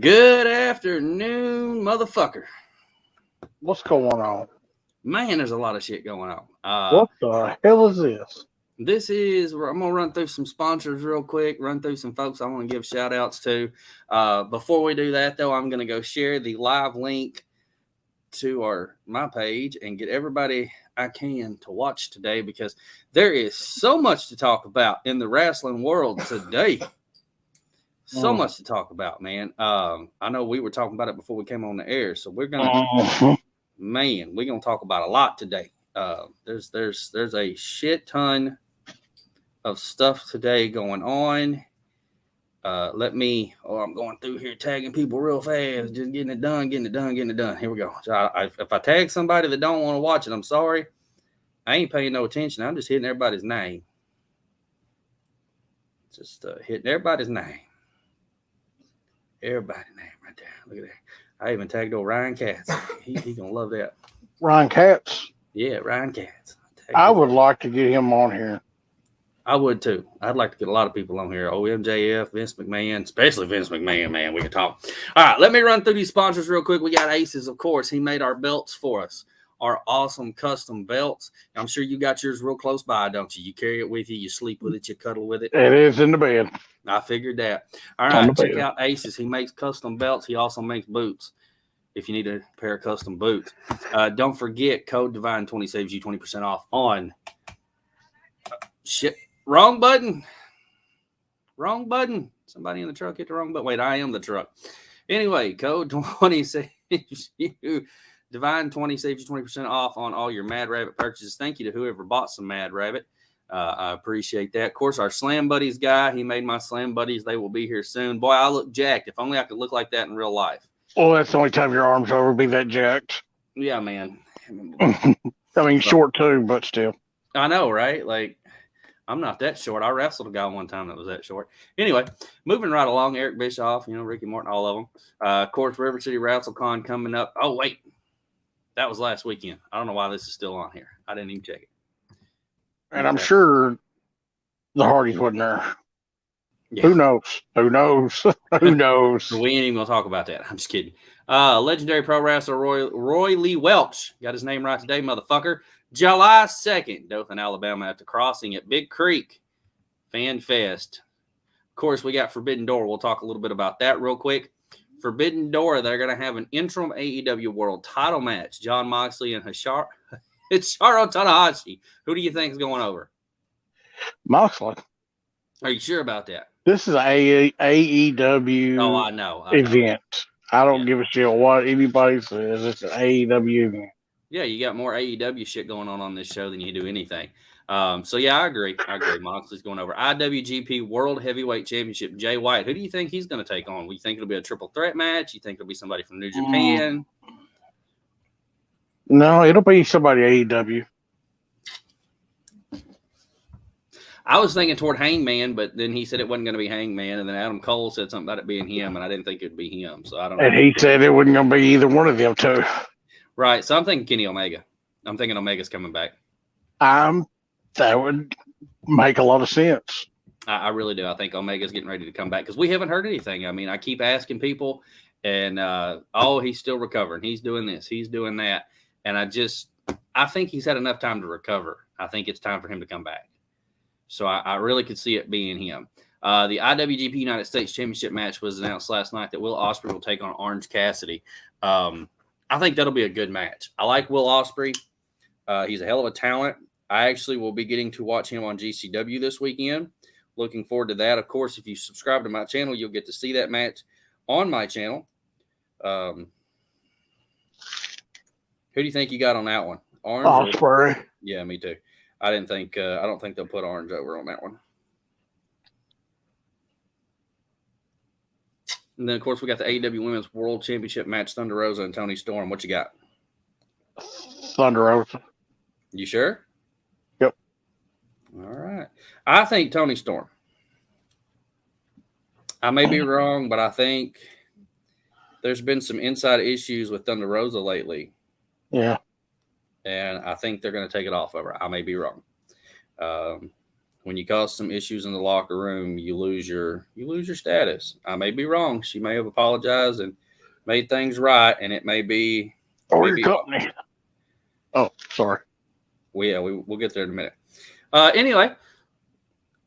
Good afternoon, motherfucker. What's going on? Man, there's a lot of shit going on. What the hell is this? I'm going to run through some sponsors real quick, run through some folks I want to give shout outs to. Before we do that, though, I'm going to go share the live link to my page and get everybody I can to watch today because there is so much to talk about in the wrestling world today. So much to talk about, man. I know we were talking about it before we came on the air, so we're gonna, we're gonna talk about a lot today. There's a shit ton of stuff today going on. I'm going through here tagging people real fast, just getting it done. Here we go. So if I tag somebody that don't want to watch it, I'm sorry. I ain't paying no attention. I'm just hitting everybody's name. Just hitting everybody's name. Everybody's name right there. Look at that. I even tagged old Ryan Katz. He gonna love that. Ryan Katz? Yeah, Ryan Katz. I would like to get him on here. I would too. I'd like to get a lot of people on here. MJF, Vince McMahon, especially Vince McMahon, man. We can talk. All right, let me run through these sponsors real quick. We got Aces, of course. He made our belts for us. Our awesome custom belts. I'm sure you got yours real close by, don't you? You carry it with you. You sleep with it. You cuddle with it. It is in the bed. I figured that. All right, check out Aces. He makes custom belts. He also makes boots if you need a pair of custom boots. Don't forget, code Divine20 saves you 20% off on shit. Wrong button. Somebody in the truck hit the wrong button. Wait, I am the truck. Anyway, code 20 saves you. Divine20 saves you 20% off on all your Mad Rabbit purchases. Thank you to whoever bought some Mad Rabbit. I appreciate that. Of course, our Slam Buddies guy, he made my Slam Buddies. They will be here soon. Boy, I look jacked. If only I could look like that in real life. Well, that's the only time your arms will ever be that jacked. Yeah, man. I mean, short too, but still. I know, right? Like, I'm not that short. I wrestled a guy one time that was that short. Anyway, moving right along, Eric Bischoff, Ricky Morton, all of them. Of course, River City WrestleCon coming up. Oh, wait. That was last weekend. I don't know why this is still on here. I didn't even check it. And I'm sure the Hardys wasn't there. Yeah. Who knows? We ain't even going to talk about that. I'm just kidding. Legendary pro wrestler Roy Lee Welch. Got his name right today, motherfucker. July 2nd, Dothan, Alabama, at the Crossing at Big Creek Fan Fest. Of course, we got Forbidden Door. We'll talk a little bit about that real quick. Forbidden Door, they're going to have an interim AEW World title match. Jon Moxley and Hikaru Tanahashi. Who do you think is going over? Moxley. Are you sure about that? This is an AEW I know. event. I don't give a shit what anybody says. It's an AEW event. Yeah, you got more AEW shit going on this show than you do anything. So, yeah, I agree. Moxley's going over. IWGP World Heavyweight Championship, Jay White. Who do you think he's going to take on? You think it'll be a triple threat match? You think it'll be somebody from New Japan? No, it'll be somebody AEW. I was thinking toward Hangman, but then he said it wasn't going to be Hangman, and then Adam Cole said something about it being him, and I didn't think it would be him. So I don't know. And he said it wasn't going to be either one of them two. Right. So I'm thinking Kenny Omega. I'm thinking Omega's coming back. That would make a lot of sense. I really do. I think Omega's getting ready to come back because we haven't heard anything. I mean, I keep asking people, and he's still recovering. He's doing this. He's doing that. And I think he's had enough time to recover. I think it's time for him to come back. So I really could see it being him. The IWGP United States Championship match was announced last night that Will Ospreay will take on Orange Cassidy. I think that'll be a good match. I like Will Ospreay. He's a hell of a talent. I actually will be getting to watch him on GCW this weekend. Looking forward to that. Of course, if you subscribe to my channel, you'll get to see that match on my channel. Who do you think you got on that one? Orange? Ospreay. Yeah, me too. I don't think they'll put Orange over on that one. And then, of course, we got the AEW Women's World Championship match, Thunder Rosa and Toni Storm. What you got? Thunder Rosa. You sure? Yep. All right. I think Toni Storm. I may be wrong, but I think there's been some inside issues with Thunder Rosa lately. Yeah. And I think they're going to take it off of her. I may be wrong. when you cause some issues in the locker room, you lose your status. I may be wrong. She may have apologized and made things right, and it may be or your company. Oh, sorry. We'll get there in a minute. Anyway,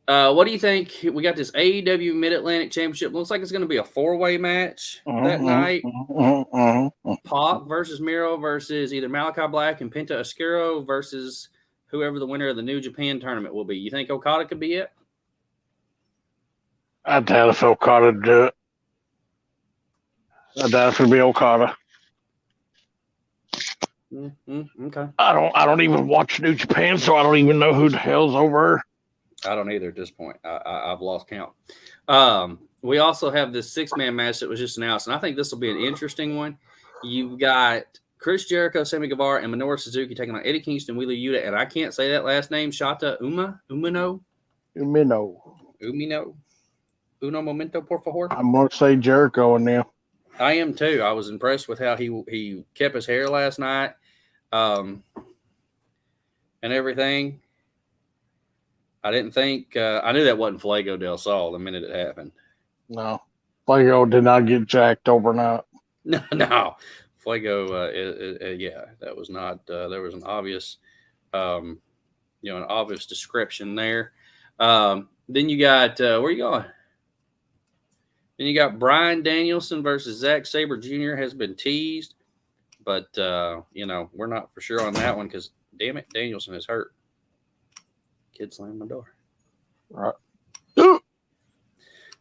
what do you think? We got this AEW Mid-Atlantic Championship. Looks like it's going to be a 4-way match that night. Pac versus Miro versus either Malachi Black and Penta Oscuro versus whoever the winner of the New Japan tournament will be. You think Okada could be it? I doubt if Okada do it. I doubt if it'll be Okada. Okay. I don't even watch New Japan, so I don't even know who the hell's over. I don't either at this point. I've lost count. We also have this 6-man match that was just announced, and I think this will be an interesting one. You've got Chris Jericho, Sammy Guevara, and Minoru Suzuki taking on Eddie Kingston, Wheeler Yuta, and I can't say that last name, Shota Umino. Uno momento, por favor. I'm going to say Jericho in there. I am too. I was impressed with how he kept his hair last night, and everything. I didn't think I knew that wasn't Fuego del Sol the minute it happened. No, Fuego did not get jacked overnight. No. Fuego, yeah, that was not. There was an obvious, an obvious description there. Then you got where are you going? Then you got Bryan Danielson versus Zack Saber Jr. has been teased, but we're not for sure on that one because damn it, Danielson is hurt. Kid slammed my door. Right.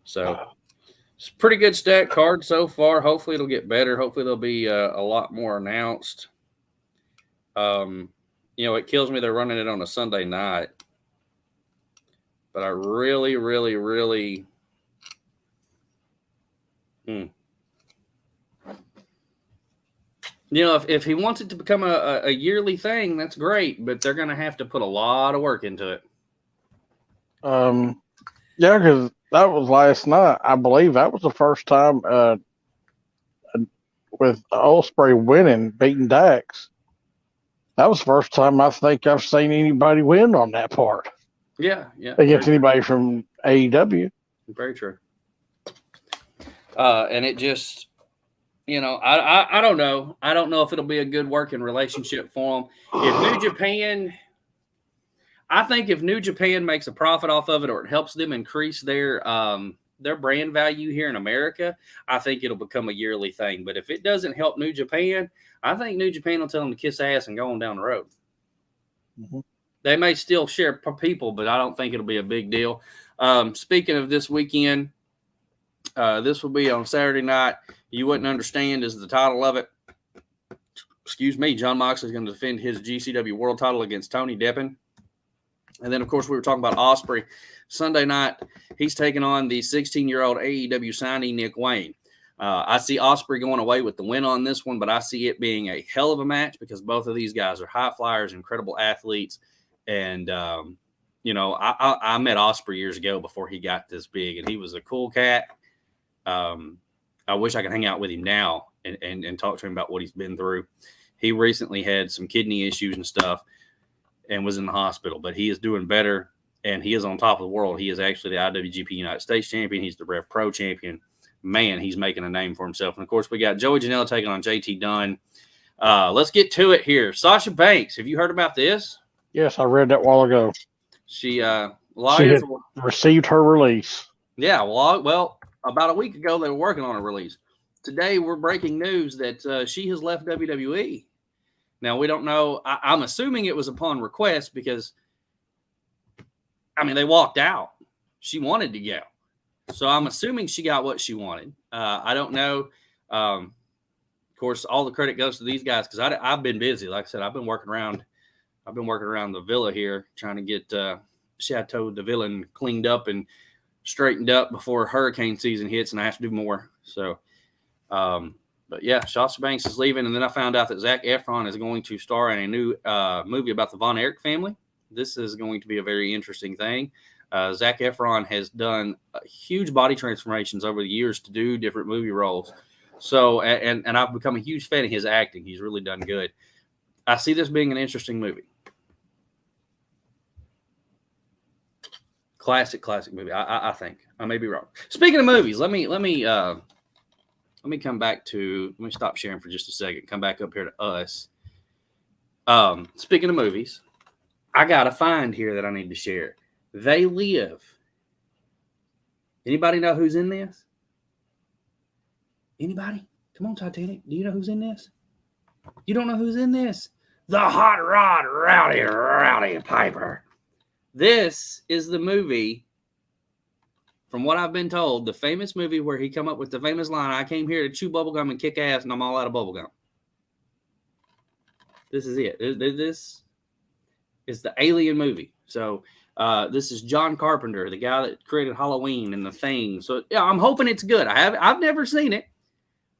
So it's a pretty good stack card so far. Hopefully it'll get better. Hopefully there'll be a lot more announced. It kills me they're running it on a Sunday night. But I really, really, really if he wants it to become a yearly thing, that's great, but they're going to have to put a lot of work into it. Yeah, because that was last night. I believe that was the first time with Ospreay winning, beating Dax. That was the first time I think I've seen anybody win on that part. Yeah. Against anybody from AEW. Very true. And it just, I don't know. I don't know if it'll be a good working relationship for them. I think if New Japan makes a profit off of it or it helps them increase their brand value here in America, I think it'll become a yearly thing. But if it doesn't help New Japan, I think New Japan will tell them to kiss ass and go on down the road. Mm-hmm. They may still share people, but I don't think it'll be a big deal. Speaking of this weekend, this will be on Saturday night. You wouldn't understand is the title of it. Excuse me, John Moxley is going to defend his GCW World title against Tony Deppen. And then, of course, we were talking about Ospreay. Sunday night, he's taking on the 16-year-old AEW signee, Nick Wayne. I see Ospreay going away with the win on this one, but I see it being a hell of a match because both of these guys are high flyers, incredible athletes. And, I met Ospreay years ago before he got this big, and he was a cool cat. I wish I could hang out with him now and talk to him about what he's been through. He recently had some kidney issues and stuff and was in the hospital, but he is doing better, and he is on top of the world. He is actually the IWGP United States champion. He's the Rev Pro champion. Man, he's making a name for himself. And, of course, we got Joey Janela taking on JT Dunn. Let's get to it here. Sasha Banks, have you heard about this? Yes, I read that a while ago. She had received her release. Yeah, well, about a week ago, they were working on a release. Today, we're breaking news that she has left WWE. Now, we don't know. I'm assuming it was upon request because, they walked out. She wanted to go. So I'm assuming she got what she wanted. I don't know. Of course, all the credit goes to these guys because I've been busy. Like I said, I've been working around the villa here trying to get Chateau de Villain cleaned up and straightened up before hurricane season hits, and I have to do more. So, but yeah, Sasha Banks is leaving, and then I found out that Zac Efron is going to star in a new movie about the Von Erich family. This is going to be a very interesting thing. Zac Efron has done huge body transformations over the years to do different movie roles. So, and I've become a huge fan of his acting. He's really done good. I see this being an interesting movie. Classic movie. I think I may be wrong. Speaking of movies, let me come back to. Let me stop sharing for just a second. Come back up here to us. Speaking of movies, I got a find here that I need to share. They Live. Anybody know who's in this? Anybody? Come on, Titanic. Do you know who's in this? You don't know who's in this? The Hot Rod Rowdy Piper. This is the movie, from what I've been told, the famous movie where he come up with the famous line, I came here to chew bubblegum and kick ass, and I'm all out of bubblegum. This is it. This is the Alien movie. So this is John Carpenter, the guy that created Halloween and The Thing. So yeah, I'm hoping it's good. I've never seen it,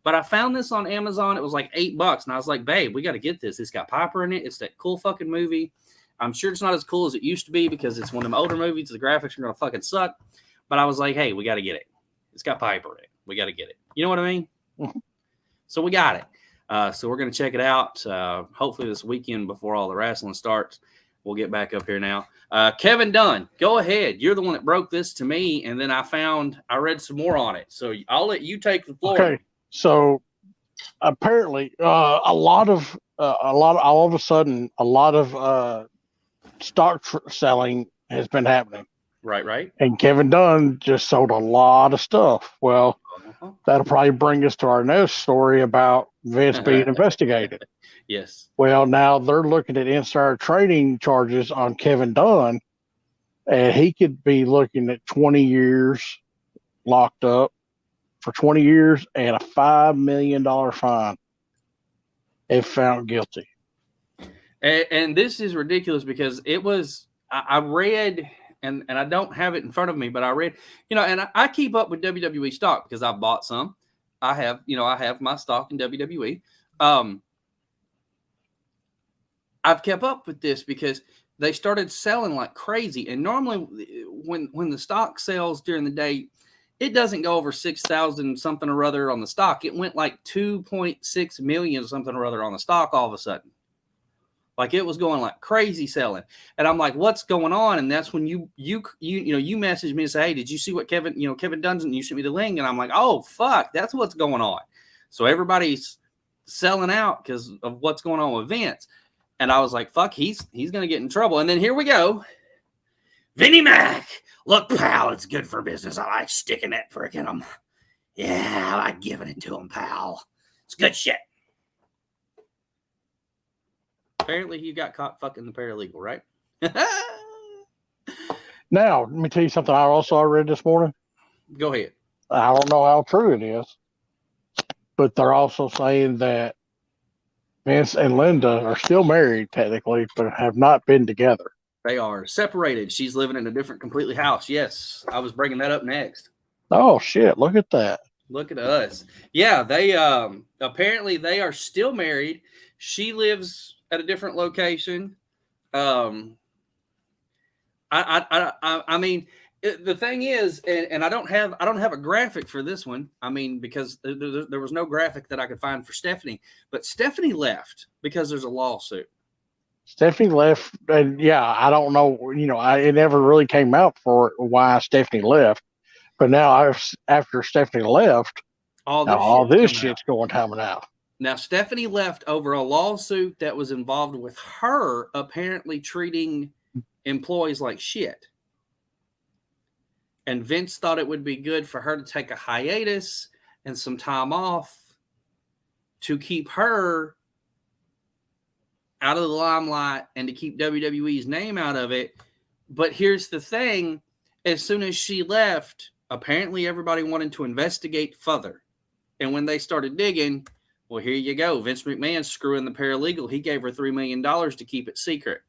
but I found this on Amazon. It was like $8, and I was like, babe, we got to get this. It's got Piper in it. It's that cool fucking movie. I'm sure it's not as cool as it used to be because it's one of them older movies. The graphics are gonna fucking suck. But I was like, hey, we got to get it. It's got Piper in it. We got to get it. You know what I mean? So we got it. So we're going to check it out. Hopefully this weekend before all the wrestling starts. We'll get back up here now. Kevin Dunn, go ahead. You're the one that broke this to me, and then I read some more on it. So I'll let you take the floor. Okay. So apparently, all of a sudden, a lot of stock selling has been happening. Right. And Kevin Dunn just sold a lot of stuff. Well, that'll probably bring us to our next story about Vince being investigated. Yes. Well, now they're looking at insider trading charges on Kevin Dunn, and he could be looking at 20 years locked up for 20 years and a $5 million fine if found guilty. And this is ridiculous because it was, I read... And I don't have it in front of me, but I read, and I keep up with WWE stock because I've bought some. I have my stock in WWE. I've kept up with this because they started selling like crazy. And normally when the stock sells during the day, it doesn't go over 6,000 something or other on the stock. It went like 2.6 million something or other on the stock all of a sudden. Like it was going like crazy selling. And I'm like, what's going on? And that's when you message me and say, hey, did you see what Kevin Dunn's, and you sent me the link? And I'm like, oh, fuck, that's what's going on. So everybody's selling out because of what's going on with Vince. And I was like, fuck, he's going to get in trouble. And then here we go. Vinnie Mac. Look, pal, it's good for business. I like sticking that frick in him. Yeah, I like giving it to him, pal. It's good shit. Apparently, he got caught fucking the paralegal, right? Now, let me tell you something I read this morning. Go ahead. I don't know how true it is, but they're also saying that Vince and Linda are still married, technically, but have not been together. They are separated. She's living in a different completely house. Yes, I was bringing that up next. Oh, shit. Look at that. Look at us. Yeah, they apparently they are still married. She lives at a different location. I mean, the thing is, and I don't have a graphic for this one. I mean, because there was no graphic that I could find for Stephanie, but Stephanie left because there's a lawsuit. Stephanie left, and yeah, I don't know. It never really came out for why Stephanie left, but now after Stephanie left, all this shit's coming out. Now, Stephanie left over a lawsuit that was involved with her apparently treating employees like shit. And Vince thought it would be good for her to take a hiatus and some time off to keep her out of the limelight and to keep WWE's name out of it. But here's the thing. As soon as she left, apparently everybody wanted to investigate further. And when they started digging, well, here you go. Vince McMahon screwing the paralegal. He gave her $3 million to keep it secret.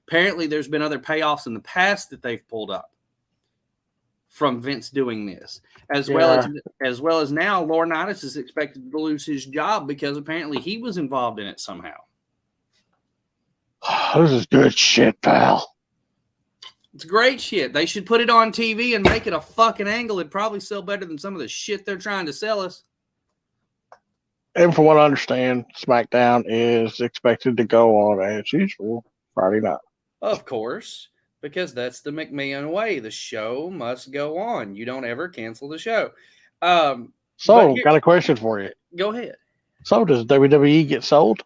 Apparently, there's been other payoffs in the past that they've pulled up from Vince doing this. As well as now, Laurinaitis is expected to lose his job because apparently he was involved in it somehow. This is good shit, pal. It's great shit. They should put it on TV and make it a fucking angle. It'd probably sell better than some of the shit they're trying to sell us. And from what I understand, SmackDown is expected to go on as usual Friday night. Of course. Because that's the McMahon way. The show must go on. You don't ever cancel the show. So, got a question for you. Go ahead. So, does WWE get sold?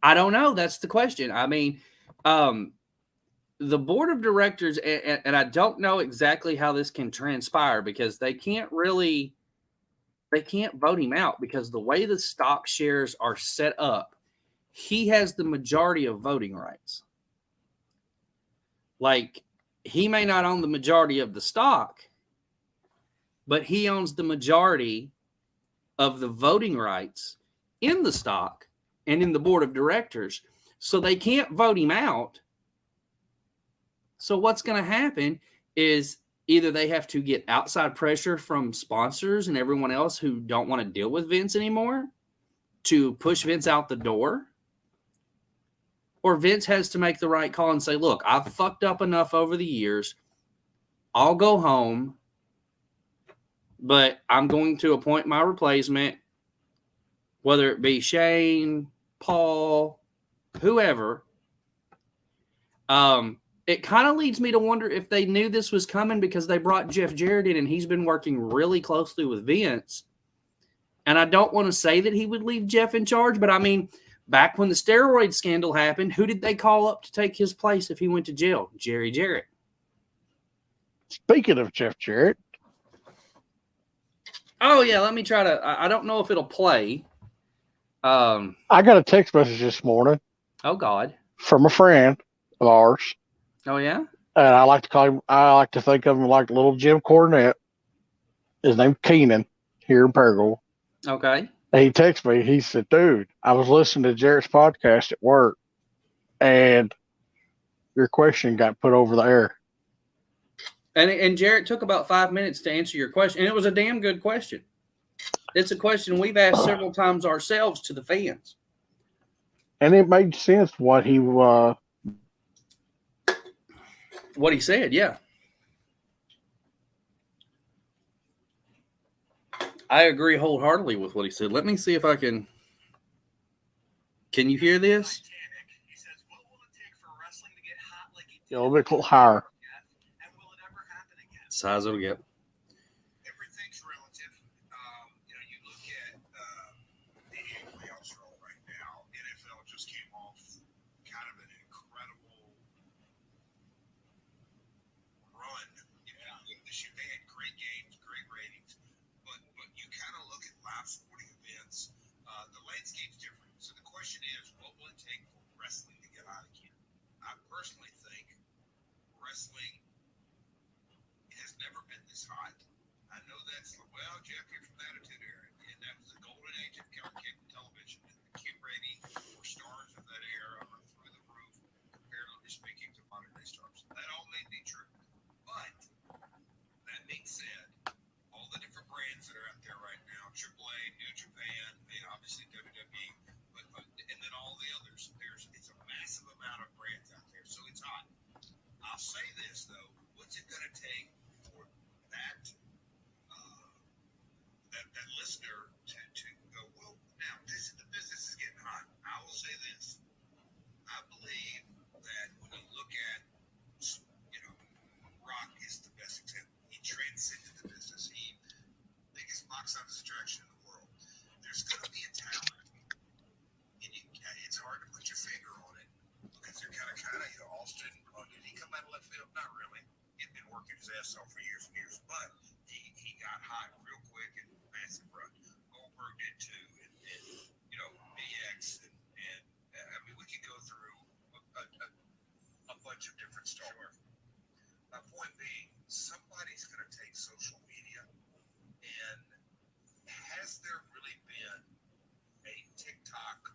I don't know. That's the question. I mean, the board of directors, and I don't know exactly how this can transpire because they can't vote him out because the way the stock shares are set up, he has the majority of voting rights. Like, he may not own the majority of the stock, but he owns the majority of the voting rights in the stock and in the board of directors. So they can't vote him out. So what's going to happen is either they have to get outside pressure from sponsors and everyone else who don't want to deal with Vince anymore to push Vince out the door, or Vince has to make the right call and say, look, I've fucked up enough over the years. I'll go home, but I'm going to appoint my replacement, whether it be Shane, Paul, whoever. It kind of leads me to wonder if they knew this was coming because they brought Jeff Jarrett in and he's been working really closely with Vince. And I don't want to say that he would leave Jeff in charge, but I mean, back when the steroid scandal happened, who did they call up to take his place if he went to jail? Jerry Jarrett. Speaking of Jeff Jarrett. Oh, yeah, let me try to. I don't know if it'll play. I got a text message this morning. Oh, God. From a friend of ours. Oh, yeah? And I like to call him, I like to think of him like little Jim Cornette. His name's Keenan here in Paragould. Okay. And he texted me. He said, dude, I was listening to Jarrett's podcast at work and your question got put over the air. And Jarrett took about 5 minutes to answer your question. And it was a damn good question. It's a question we've asked several times ourselves to the fans. And it made sense what he said, yeah. I agree wholeheartedly with what he said. Let me see if I can. Can you hear this? a little bit higher. Size it'll get. Everything's relative. You look at the playoffs role right now. NFL just came off kind of an incredible run. This year they had great games, great ratings, but you kind of look at live sporting events. The landscape's different. So the question is, what will it take for wrestling to get out again? I personally think wrestling has never been this hot. I know that's, well, Jeff, you're from the Attitude Era, and that was the golden age of cable television. The Q rating for stars of that era are through the roof, comparatively speaking to modern day stars. That all may be true. But that being said, all the different brands that are out there right now, AAA, New Japan, obviously WWE, but and then all the others, it's a massive amount of brands out there, so it's hot. I'll say this though, what's it going to take for that listener to go, well, now the business is getting hot. I will say this. I believe that when you look at, Rock is the best example. He transcended the business. He biggest box office attraction in the world. There's going to be a talent, and it's hard to put your finger on it because they're kind of, Austin. Did he come out of left field? Not really. He'd been working his ass off for years and years, but he got hot real quick and massive run. Goldberg did too, and BX, and I mean we could go through a bunch of different stars. My point being, somebody's going to take social media, and has there really been a TikTok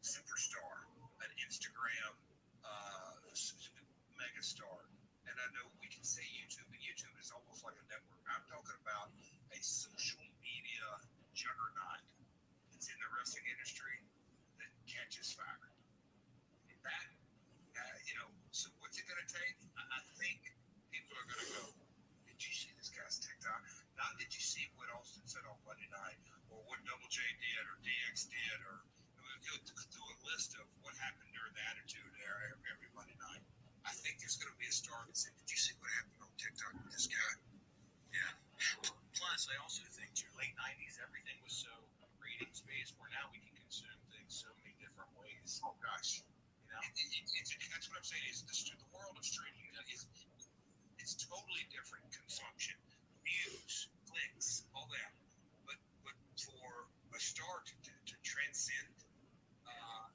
superstar, an Instagram megastar? And I know we can say YouTube, but YouTube is almost like a network. I'm talking about a social media juggernaut that's in the wrestling industry that catches fire. That, so what's it going to take? I think people are going to go, did you see this guy's TikTok? Not did you see what Austin said on Monday night, or what Double J did, or DX did, or we'll go through a list of what happened during the Attitude Era every Monday night. I think there's there's going to be a star that said, "Did you see what happened on TikTok with this guy?" Yeah. Plus, I also think your late '90s, everything was so ratings based, where now we can consume things so many different ways. Oh gosh, that's what I'm saying. Is the world of streaming is it's totally different consumption, views, clicks, all that. But for a star to transcend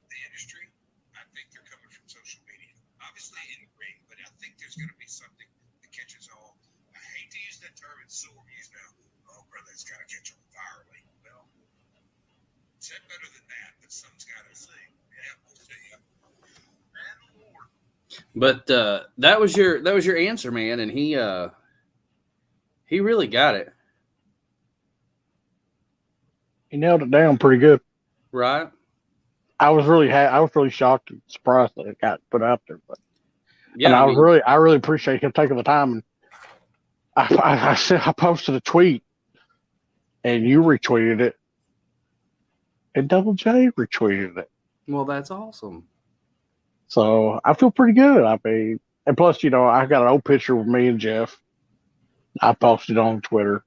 the industry, I think they're coming from social media. Obviously in the ring, but I think there's going to be something that catches on. I hate to use that term; it's so overused now. Oh, brother, it's got to catch on virally. Well, said better than that, but some's got to sing. Yeah, we'll see. And Lord. But that was your answer, man, and he really got it He nailed it down pretty good. right. I was really shocked and surprised that it got put out there. But Yeah, and I mean, I really appreciate him taking the time. And I posted a tweet, and you retweeted it, and Double J retweeted it. well, that's awesome. So I feel pretty good. I mean, and plus, I got an old picture with me and Jeff. I posted on Twitter.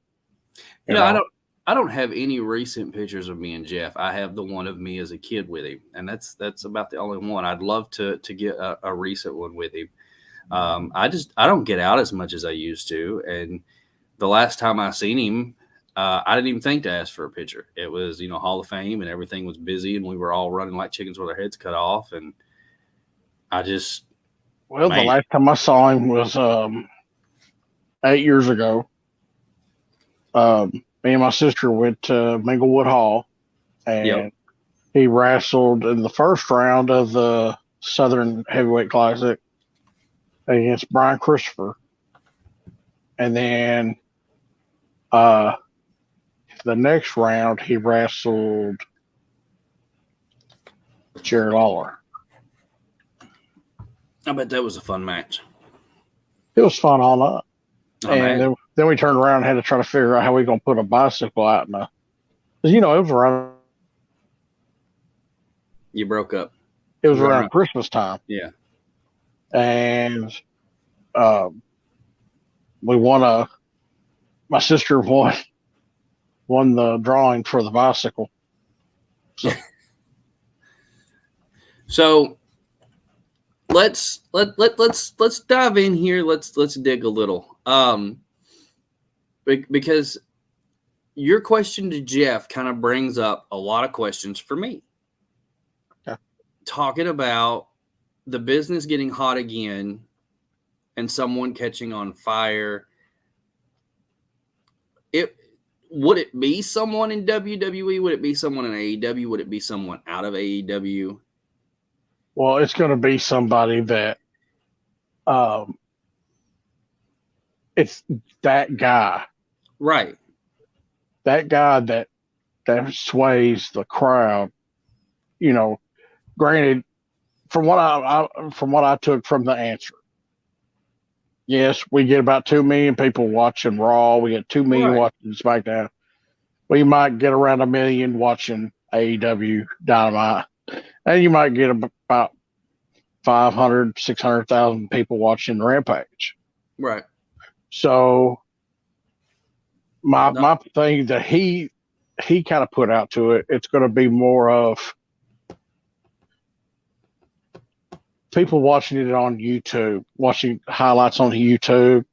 I don't have any recent pictures of me and Jeff. I have the one of me as a kid with him, and that's about the only one. I'd love to get a recent one with him. I don't get out as much as I used to, and the last time I seen him, I didn't even think to ask for a picture. It was Hall of Fame, and everything was busy, and we were all running like chickens with our heads cut off, and the last time I saw him was 8 years ago. Me and my sister went to Minglewood Hall, and he wrestled in the first round of the Southern Heavyweight Classic against Brian Christopher. And then the next round, he wrestled Jerry Lawler. I bet that was a fun match. It was fun all night. Oh, and then we turned around and had to try to figure out how we going to put a bicycle out. Because, it was around. You broke up. It was around Christmas time. Yeah. And we won my sister won the drawing for the bicycle. So let's dive in here. Let's dig a little. Because your question to Jeff kind of brings up a lot of questions for me. Yeah. Talking about the business getting hot again and someone catching on fire. Would it be someone in WWE? Would it be someone in AEW? Would it be someone out of AEW? Well, it's going to be somebody that it's that guy. Right. That guy that sways the crowd. Granted, from what I took from the answer, yes, we get about 2 million people watching Raw. We get 2 million watching SmackDown. We might get around 1 million watching AEW Dynamite, and you might get about 500, 600,000 people watching Rampage. Right. So my thing that he kind of put out to it, it's going to be more of people watching it on YouTube, watching highlights on YouTube,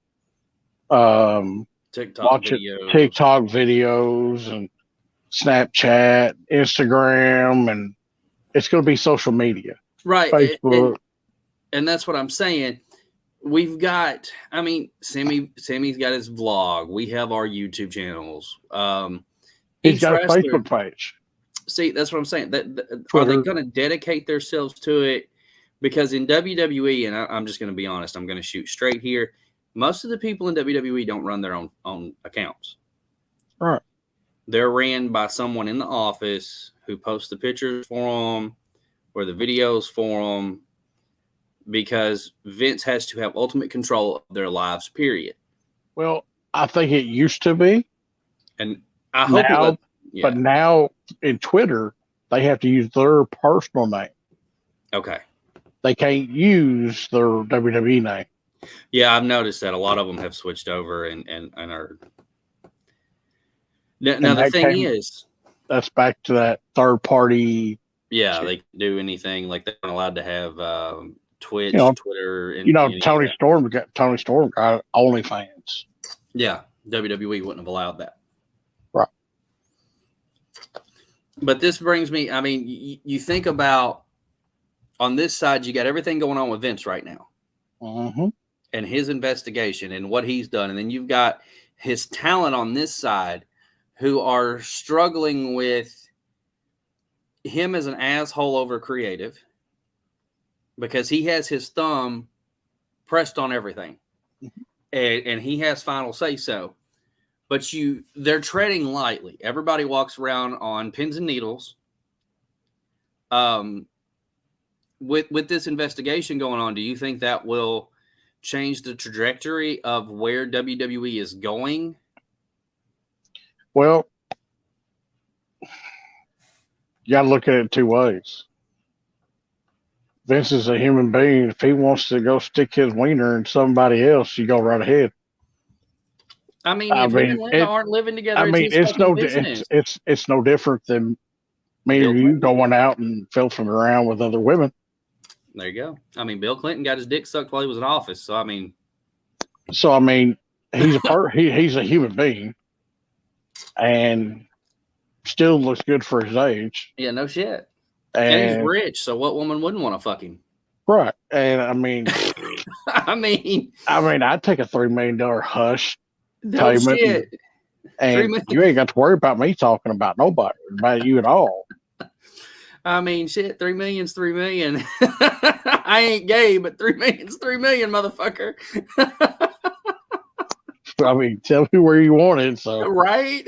TikTok videos and Snapchat, Instagram, and it's going to be social media. Right. Facebook. And that's what I'm saying. We've got, Sammy's got his vlog. We have our YouTube channels. He's got a Facebook page. See, that's what I'm saying. Are they going to dedicate themselves to it? Because in WWE, and I'm just going to be honest, I'm going to shoot straight here. Most of the people in WWE don't run their own accounts. Right. They're ran by someone in the office who posts the pictures for them or the videos for them, because Vince has to have ultimate control of their lives, period. Well, I think it used to be. And I hope but now in Twitter, they have to use their personal name. Okay. they can't use their WWE name. Yeah, I've noticed that a lot of them have switched over and are. Now the thing is, that's back to that third party. Yeah, they can do anything. Like, they're not allowed to have Twitch, Twitter, and Tony Storm got OnlyFans. Yeah, WWE wouldn't have allowed that. Right. But this brings me, I mean, you think about, on this side, you got everything going on with Vince right now. Mm-hmm. And his investigation and what he's done. And then you've got his talent on this side who are struggling with him as an asshole over creative because he has his thumb pressed on everything. Mm-hmm. And he has final say so. But they're treading lightly. Everybody walks around on pins and needles. With this investigation going on, do you think that will change the trajectory of where WWE is going? Well, you got to look at it two ways. Vince is a human being. If he wants to go stick his wiener in somebody else, you go right ahead. I mean, if him and Linda aren't living together, it's no different than me or you going out and filthing around with other women. There you go. I mean, Bill Clinton got his dick sucked while he was in office. So I mean, he's he's a human being, and still looks good for his age. Yeah, no shit. And he's rich, so what woman wouldn't want to fuck him? Right. And I mean, I'd take a $3 million hush payment. Shit. And you ain't got to worry about me talking about nobody, about you at all. I mean, shit, $3 million's $3 million. I ain't gay, but $3 million's $3 million, motherfucker. I mean, tell me where you want it. So right.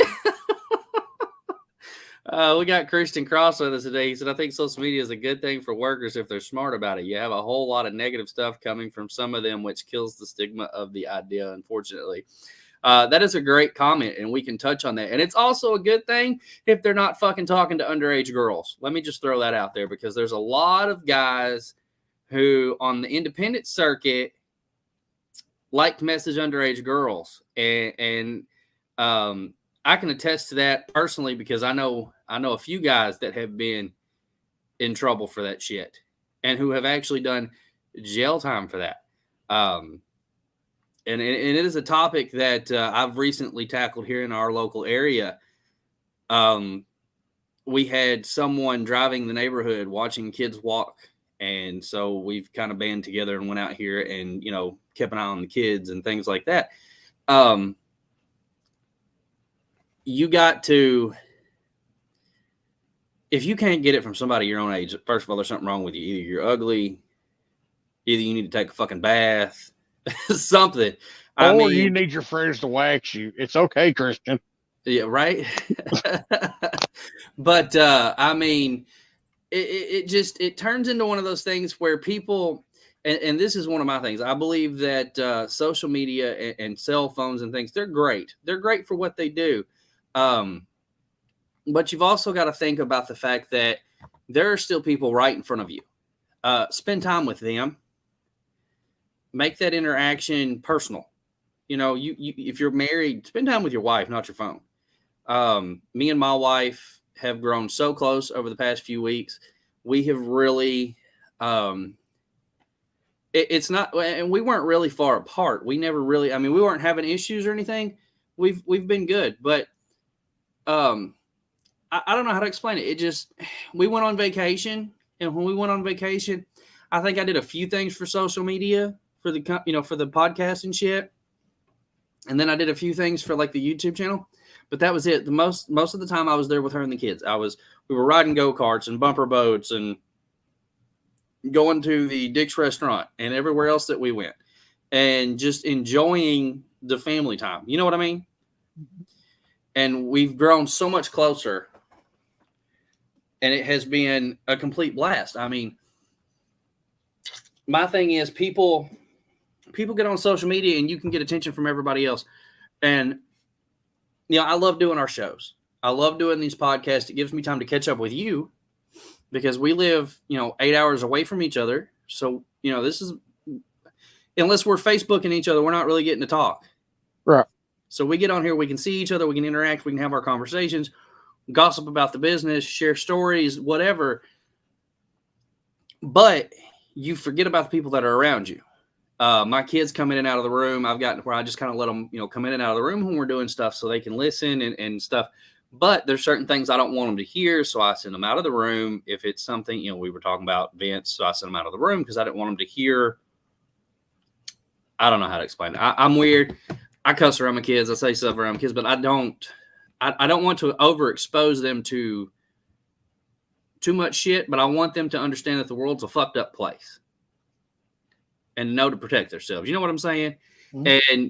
We got Christian Cross with us today. He said, I think social media is a good thing for workers if they're smart about it. You have a whole lot of negative stuff coming from some of them, which kills the stigma of the idea, unfortunately. That is a great comment, and we can touch on that. And it's also a good thing if they're not fucking talking to underage girls. Let me just throw that out there, because there's a lot of guys who on the independent circuit like to message underage girls. And I can attest to that personally, because I know a few guys that have been in trouble for that shit and who have actually done jail time for that. And it is a topic that I've recently tackled here in our local area. We had someone driving the neighborhood watching kids walk. And so we've kind of banded together and went out here and, kept an eye on the kids and things like that. You got to, if you can't get it from somebody your own age, first of all, there's something wrong with you. Either you're ugly, either you need to take a fucking bath, something. Or you need your friends to wax you. It's okay, Christian. Yeah, right. But it turns into one of those things where people, and this is one of my things. I believe that social media and cell phones and things, they're great. They're great for what they do. But you've also got to think about the fact that there are still people right in front of you. Spend time with them. Make that interaction personal. You if you're married, spend time with your wife, not your phone. Me and my wife have grown so close over the past few weeks. We have really, it's not, and we weren't really far apart. We never really, we weren't having issues or anything. We've been good, but I don't know how to explain it. It just, we went on vacation, and when we went on vacation, I think I did a few things for social media for the for the podcast and shit. And then I did a few things for like the YouTube channel, but that was it. The most of the time I was there with her and the kids. We were riding go-karts and bumper boats and going to the Dick's restaurant and everywhere else that we went and just enjoying the family time. You know what I mean? Mm-hmm. And we've grown so much closer, and it has been a complete blast. My thing is people get on social media and you can get attention from everybody else. And, I love doing our shows. I love doing these podcasts. It gives me time to catch up with you because we live, 8 hours away from each other. So, this is, unless we're Facebooking each other, we're not really getting to talk. Right. So we get on here, we can see each other, we can interact, we can have our conversations, gossip about the business, share stories, whatever. But you forget about the people that are around you. My kids come in and out of the room. I've gotten where I just kind of let them, come in and out of the room when we're doing stuff so they can listen and stuff. But there's certain things I don't want them to hear, so I send them out of the room. If it's something, we were talking about Vince, so I send them out of the room because I didn't want them to hear. I don't know how to explain it. I'm weird. I cuss around my kids. I say stuff around my kids, but I don't want to overexpose them to too much shit, but I want them to understand that the world's a fucked up place and know to protect themselves. You know what I'm saying? Mm-hmm.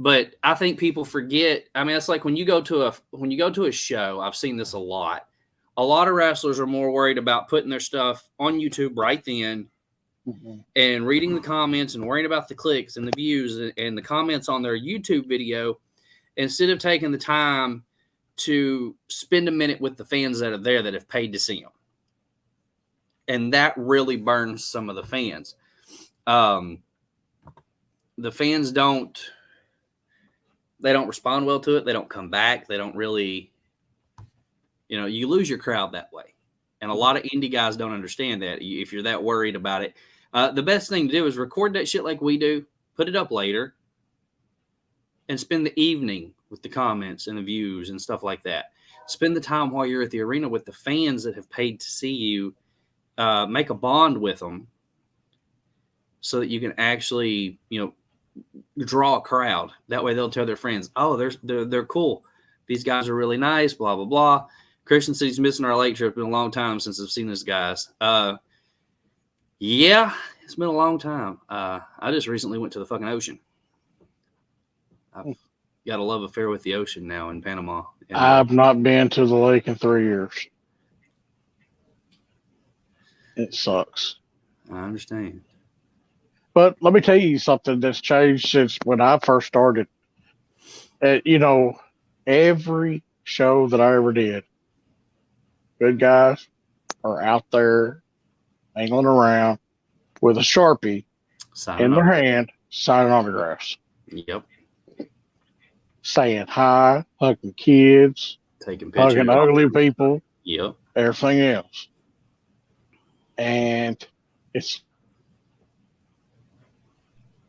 But I think people forget. I mean, it's like when you go to a show, I've seen this a lot. A lot of wrestlers are more worried about putting their stuff on YouTube right then and reading the comments and worrying about the clicks and the views and the comments on their YouTube video instead of taking the time to spend a minute with the fans that are there that have paid to see them. And that really burns some of the fans. The fans don't respond well to it. They don't come back. They don't really, you lose your crowd that way. And a lot of indie guys don't understand that if you're that worried about it. The best thing to do is record that shit like we do, put it up later, and spend the evening with the comments and the views and stuff like that. Spend the time while you're at the arena with the fans that have paid to see you. Make a bond with them so that you can actually, draw a crowd. That way they'll tell their friends, oh, they're cool. These guys are really nice, blah, blah, blah. Christian said he's missing our lake trip. It's been a long time since I've seen these guys. Yeah, it's been a long time. I just recently went to the fucking ocean. I've got a love affair with the ocean now in Panama. I've not been to the lake in 3 years. It sucks. I understand. But let me tell you something that's changed since when I first started. Every show that I ever did, good guys are out there angling around with a Sharpie in their hand, signing autographs. Yep. Saying hi, hugging kids, taking pictures, hugging ugly people. Yep. Everything else. And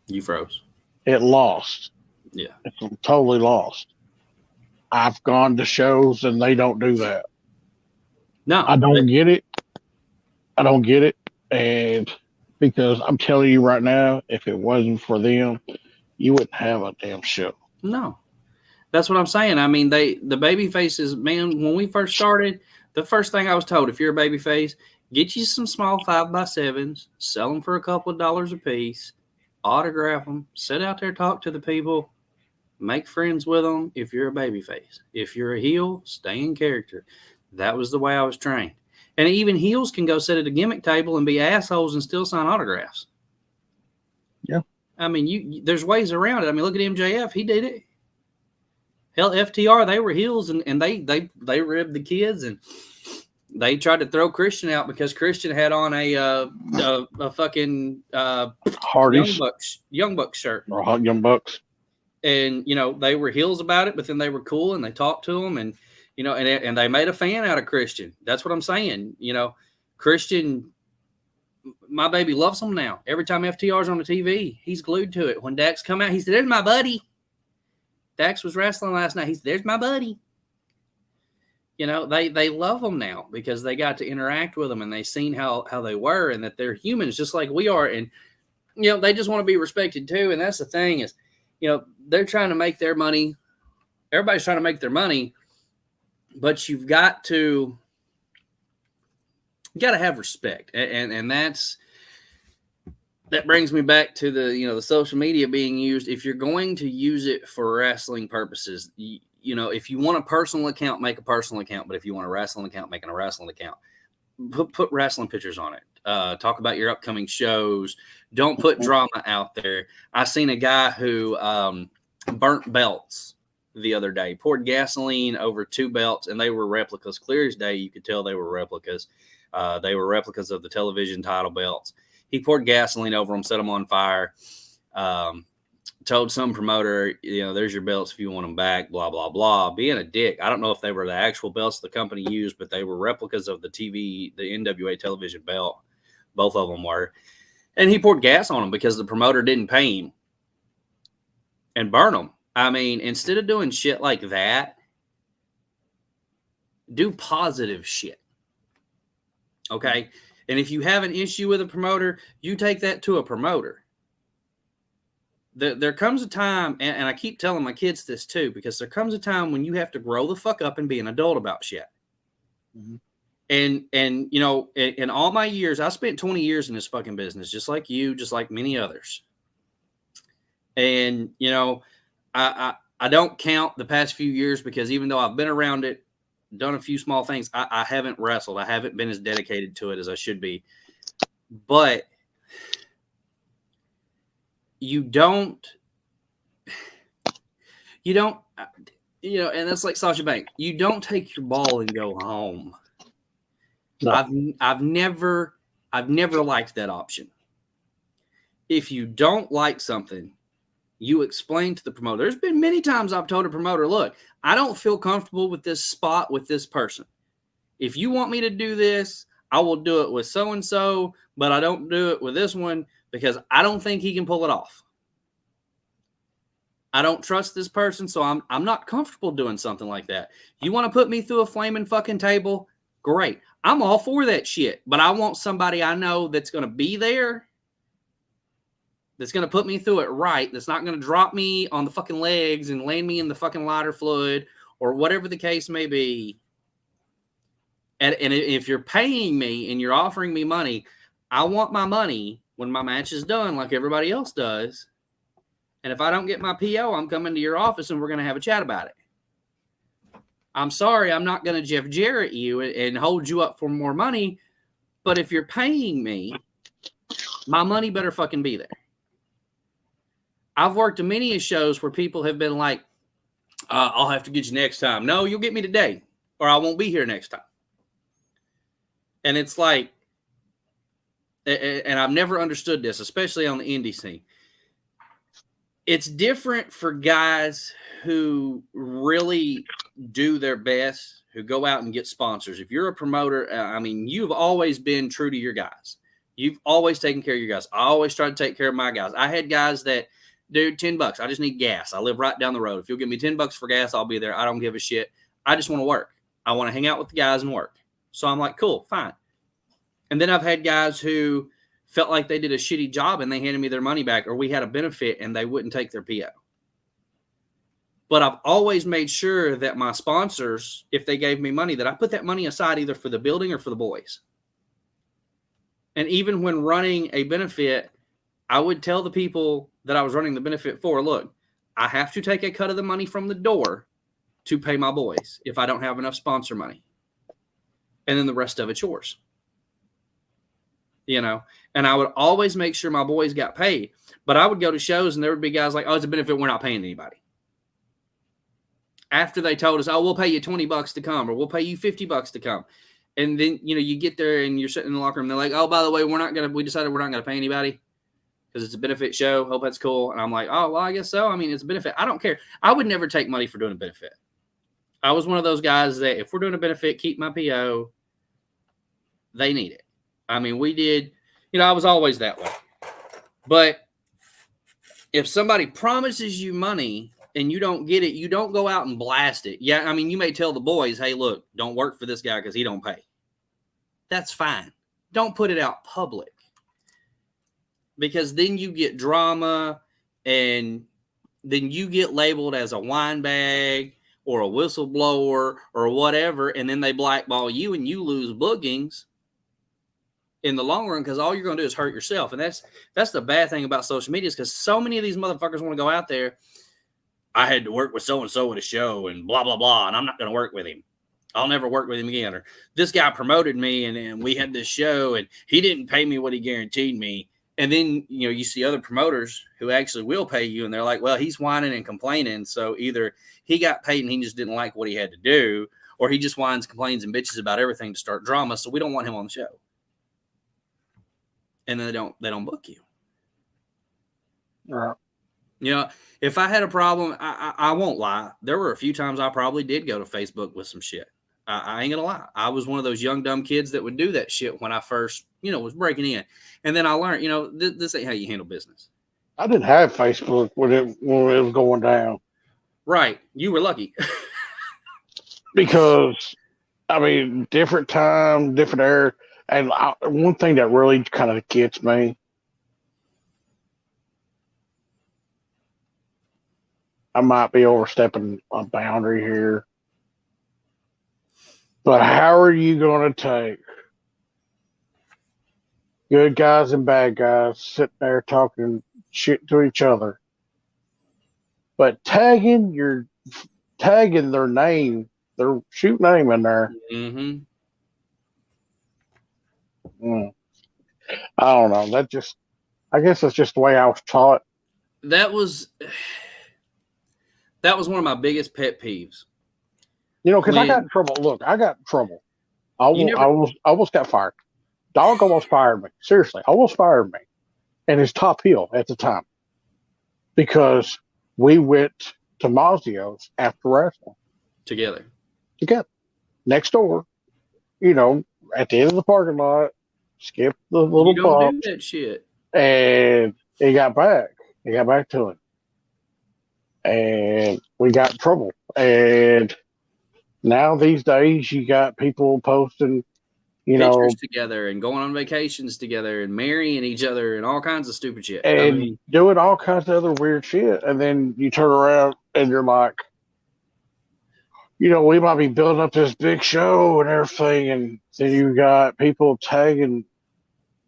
you froze. It lost. Yeah. It's totally lost. I've gone to shows and they don't do that. No. I don't get it. And because I'm telling you right now, if it wasn't for them, you wouldn't have a damn show. No. That's what I'm saying. I mean, the baby faces, man, when we first started, the first thing I was told, if you're a baby face, get you some small 5x7s, sell them for a couple of dollars a piece, autograph them, sit out there, talk to the people, make friends with them if you're a baby face. If you're a heel, stay in character. That was the way I was trained. And even heels can go sit at a gimmick table and be assholes and still sign autographs. Yeah. I mean, there's ways around it. I mean, look at MJF. He did it. Hell, FTR, they were heels and they ribbed the kids and they tried to throw Christian out because Christian had on a fucking Hardy's Young Bucks shirt. Or Hot Young Bucks. And, they were heels about it, but then they were cool and they talked to him and, and they made a fan out of Christian. That's what I'm saying. Christian, my baby loves him now. Every time FTR's on the TV, he's glued to it. When Dax come out, he said, there's my buddy. Dax was wrestling last night. He said, there's my buddy. They love them now because they got to interact with them and they seen how they were and that they're humans just like we are. And, they just want to be respected too. And that's the thing is, they're trying to make their money. Everybody's trying to make their money, but you've got to have respect. And that brings me back to the social media being used. If you're going to use it for wrestling purposes, if you want a personal account, make a personal account. But if you want a wrestling account, make a wrestling account. Put wrestling pictures on it. Talk about your upcoming shows. Don't put drama out there. I seen a guy who burnt belts the other day, poured gasoline over 2 belts, and they were replicas. Clear as day, you could tell they were replicas. They were replicas of the television title belts. He poured gasoline over them, set them on fire. Told some promoter, there's your belts if you want them back, blah, blah, blah. Being a dick. I don't know if they were the actual belts the company used, but they were replicas of the NWA television belt. Both of them were. And he poured gas on them because the promoter didn't pay him and burn them. I mean, instead of doing shit like that, do positive shit. Okay? And if you have an issue with a promoter, you take that to a promoter. There comes a time, and I keep telling my kids this too, because there comes a time when you have to grow the fuck up and be an adult about shit. Mm-hmm. And in all my years, I spent 20 years in this fucking business, just like you, just like many others. And, I don't count the past few years because even though I've been around it, done a few small things, I haven't wrestled. I haven't been as dedicated to it as I should be. But you don't, and that's like Sasha Banks. You don't take your ball and go home. No. I've never liked that option. If you don't like something, you explain to the promoter. There's been many times I've told a promoter, look, I don't feel comfortable with this spot with this person. If you want me to do this, I will do it with so-and-so, but I don't do it with this one because I don't think he can pull it off. I don't trust this person, so I'm not comfortable doing something like that. You want to put me through a flaming fucking table? Great. I'm all for that shit, but I want somebody I know that's going to be there, that's going to put me through it right, that's not going to drop me on the fucking legs and land me in the fucking lighter fluid or whatever the case may be. And if you're paying me and you're offering me money, I want my money when my match is done like everybody else does. And if I don't get my PO, I'm coming to your office and we're going to have a chat about it. I'm sorry, I'm not going to Jeff Jarrett you and hold you up for more money. But if you're paying me, my money better fucking be there. I've worked in many shows where people have been like, I'll have to get you next time. No, you'll get me today or I won't be here next time. And it's like, and I've never understood this, especially on the indie scene. It's different for guys who really do their best, who go out and get sponsors. If you're a promoter, you've always been true to your guys. You've always taken care of your guys. I always try to take care of my guys. I had guys that, dude, $10. I just need gas. I live right down the road. If you'll give me $10 for gas, I'll be there. I don't give a shit. I just want to work. I want to hang out with the guys and work. So I'm like, cool, fine. And then I've had guys who felt like they did a shitty job and they handed me their money back, or we had a benefit and they wouldn't take their PO. But I've always made sure that my sponsors, if they gave me money, that I put that money aside either for the building or for the boys. And even when running a benefit, I would tell the people that I was running the benefit for, look, I have to take a cut of the money from the door to pay my boys if I don't have enough sponsor money. And then the rest of it's yours. And I would always make sure my boys got paid. But I would go to shows and there would be guys like, oh, it's a benefit, we're not paying anybody. After they told us, oh, we'll pay you $20 to come, or we'll pay you $50 to come. And then, you get there and you're sitting in the locker room. And they're like, oh, by the way, we decided we're not going to pay anybody because it's a benefit show. Hope that's cool. And I'm like, oh, well, I guess so. It's a benefit. I don't care. I would never take money for doing a benefit. I was one of those guys that if we're doing a benefit, keep my PO. They need it. We did, I was always that way. But if somebody promises you money and you don't get it, you don't go out and blast it. Yeah, you may tell the boys, hey, look, don't work for this guy because he don't pay. That's fine. Don't put it out public. Because then you get drama and then you get labeled as a wine bag or a whistleblower or whatever, and then they blackball you and you lose bookings in the long run, because all you're going to do is hurt yourself. And that's the bad thing about social media, is because so many of these motherfuckers want to go out there. I had to work with so-and-so at a show and blah, blah, blah, and I'm not going to work with him. I'll never work with him again. Or this guy promoted me and we had this show and he didn't pay me what he guaranteed me. And then, you see other promoters who actually will pay you and they're like, well, he's whining and complaining. So either he got paid and he just didn't like what he had to do, or he just whines, complains, and bitches about everything to start drama. So we don't want him on the show. and then they don't book you. Right. You know, if I had a problem, I won't lie. There were a few times I probably did go to Facebook with some shit. I ain't gonna lie. I was one of those young dumb kids that would do that shit when I first, was breaking in, and then I learned, this ain't how you handle business. I didn't have Facebook when it was going down. Right, you were lucky. Because, I mean, different time, different era. And one thing that really kind of gets me, I might be overstepping a boundary here, but how are you going to take good guys and bad guys sitting there talking shit to each other, but tagging their name, their shoot name in there? Mm-hmm. I don't know. I guess that's just the way I was taught. That was one of my biggest pet peeves. Because I got in trouble. Look, I got in trouble. I almost got fired. Dog almost fired me. Seriously, almost fired me. And his top heel at the time. Because we went to Mazio's after wrestling. Together. Next door. At the end of the parking lot. Skip the little bump. Do that shit. And he got back. He got back to it. And we got in trouble. And now these days you got people posting, pictures together and going on vacations together and marrying each other and all kinds of stupid shit. And doing all kinds of other weird shit. And then you turn around and you're like, we might be building up this big show and everything. And then you got people tagging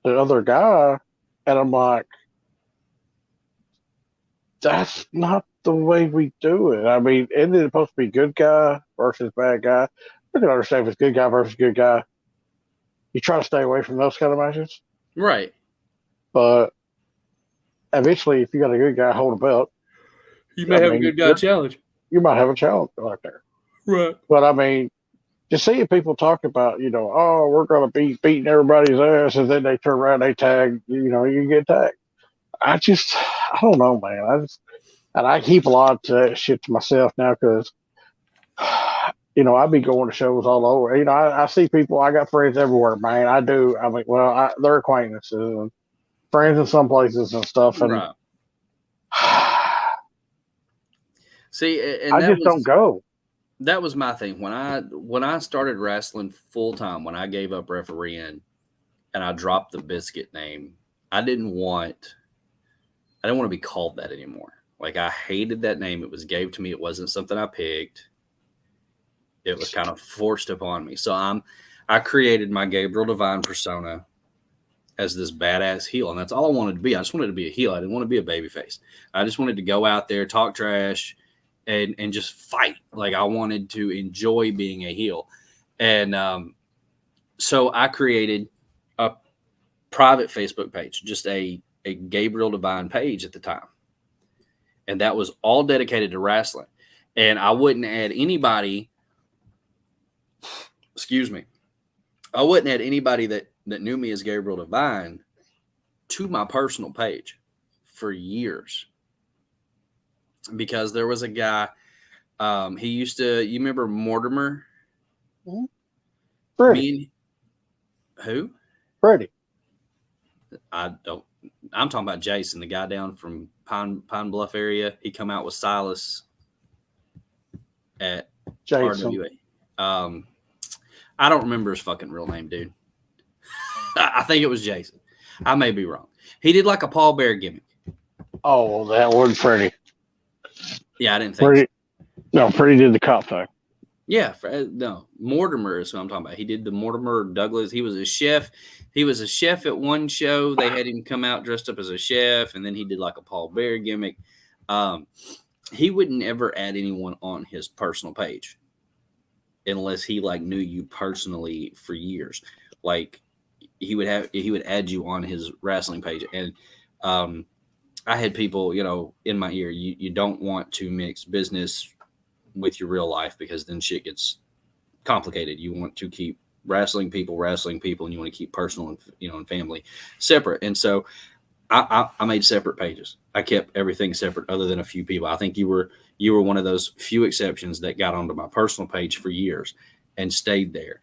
the other guy. And I'm like, that's not the way we do it. I mean, isn't it supposed to be good guy versus bad guy? I can understand if it's good guy versus good guy. You try to stay away from those kind of matches. Right. But eventually, if you got a good guy hold a belt, you may have a good guy challenge. You might have a challenge right there. Right. But I mean, just seeing people talk about, oh, we're going to be beating everybody's ass, and then they turn around, they tag, you get tagged. I don't know, man. I keep a lot of that shit to myself now because, I be going to shows all over. I see people, I got friends everywhere, man. I do. I mean, they're acquaintances and friends in some places and stuff. And right. See, and I just don't go. That was my thing. When I started wrestling full time, when I gave up refereeing and I dropped the Biscuit name, I didn't want to be called that anymore. Like, I hated that name. It was gave to me. It wasn't something I picked. It was kind of forced upon me. So I created my Gabriel Divine persona as this badass heel. And that's all I wanted to be. I just wanted to be a heel. I didn't want to be a babyface. I just wanted to go out there, talk trash, and just fight. Like, I wanted to enjoy being a heel. And so I created a private Facebook page, just a Gabriel Divine page at the time. And that was all dedicated to wrestling. And I wouldn't add anybody, I wouldn't add anybody that knew me as Gabriel Divine to my personal page for years. Because there was a guy, he used to, you remember Mortimer? Mm-hmm. Freddie. Who? Freddie. I'm talking about Jason, the guy down from Pine Bluff area. He come out with Silas at Jason. RWA. I don't remember his fucking real name, dude. I think it was Jason. I may be wrong. He did like a Paul Bear gimmick. Oh, that wasn't Freddie. Yeah, I didn't think so. No, Freddie did the cop thing. Yeah, no. Mortimer is who I'm talking about. He did the Mortimer Douglas. He was a chef. He was a chef at one show. They had him come out dressed up as a chef, and then he did like a Paul Bear gimmick. He would never add anyone on his personal page unless he like knew you personally for years. Like he would add you on his wrestling page. And I had people, in my ear, you don't want to mix business with your real life because then shit gets complicated. You want to keep wrestling people, and you want to keep personal and, and family separate. And so I made separate pages. I kept everything separate other than a few people. I think you were one of those few exceptions that got onto my personal page for years and stayed there.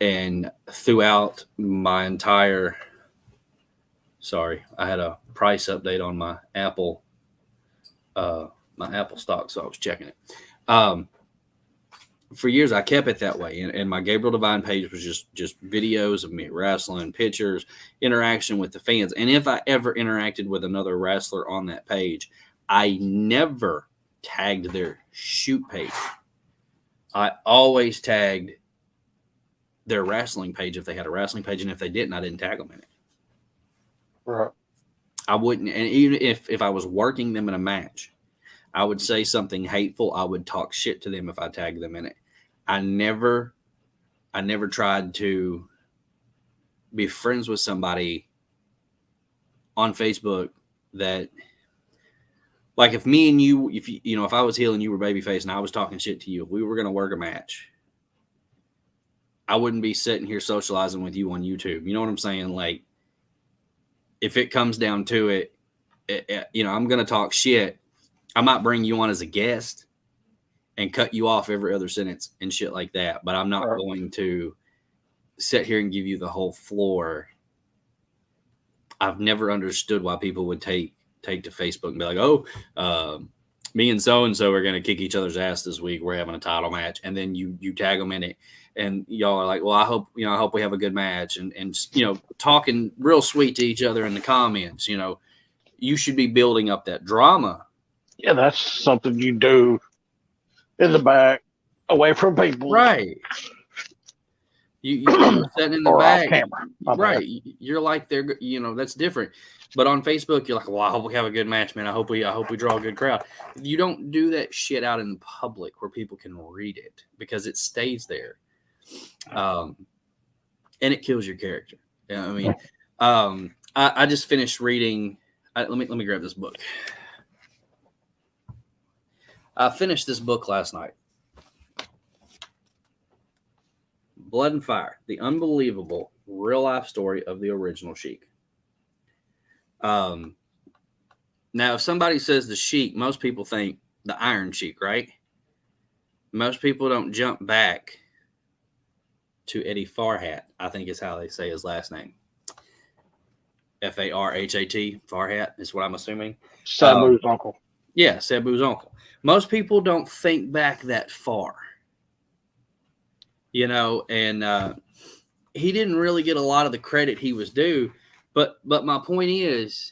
And throughout my entire, sorry, I had a price update on my Apple stock, so I was checking it. For years, I kept it that way, and my Gabriel Divine page was just videos of me wrestling, pictures, interaction with the fans. And if I ever interacted with another wrestler on that page, I never tagged their shoot page. I always tagged their wrestling page if they had a wrestling page, and if they didn't, I didn't tag them in it. Right. I wouldn't, and even if I was working them in a match, I would say something hateful. I would talk shit to them if I tagged them in it. I never tried to be friends with somebody on Facebook that, like, if me and you, if I was heel and you were babyface and I was talking shit to you, if we were going to work a match, I wouldn't be sitting here socializing with you on YouTube. You know what I'm saying? Like, if it comes down to it, I'm going to talk shit. I might bring you on as a guest and cut you off every other sentence and shit like that. But I'm not going to sit here and give you the whole floor. I've never understood why people would take to Facebook and be like, me and so-and-so are going to kick each other's ass this week. We're having a title match. And then you tag them in it. And y'all are like, well, I hope we have a good match. And talking real sweet to each other in the comments. You should be building up that drama. Yeah, that's something you do in the back, away from people. Right. You're sitting in the back. Off camera. Right. You're like, that's different. But on Facebook, you're like, well, I hope we have a good match, man. I hope we draw a good crowd. You don't do that shit out in public where people can read it because it stays there. And it kills your character. I just finished reading. Let me grab this book. I finished this book last night. Blood and Fire, the unbelievable real-life story of the original Sheik. Now, if somebody says the Sheik, most people think the Iron Sheik, right? Most people don't jump back to Eddie Farhat, I think is how they say his last name. Farhat, Farhat is what I'm assuming. Sabu's uncle. Yeah, Sabu's uncle. Most people don't think back that far. And he didn't really get a lot of the credit he was due. But my point is,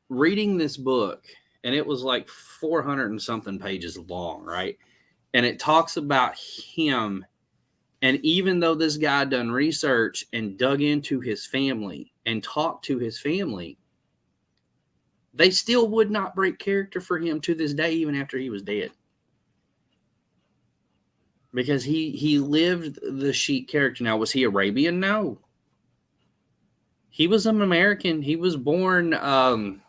reading this book, and it was like 400 and something pages long, right? And it talks about him. And even though this guy done research and dug into his family and talked to his family, they still would not break character for him to this day, even after he was dead. Because he lived the Sheik character. Now, was he Arabian? No. He was an American. He was born, if I'm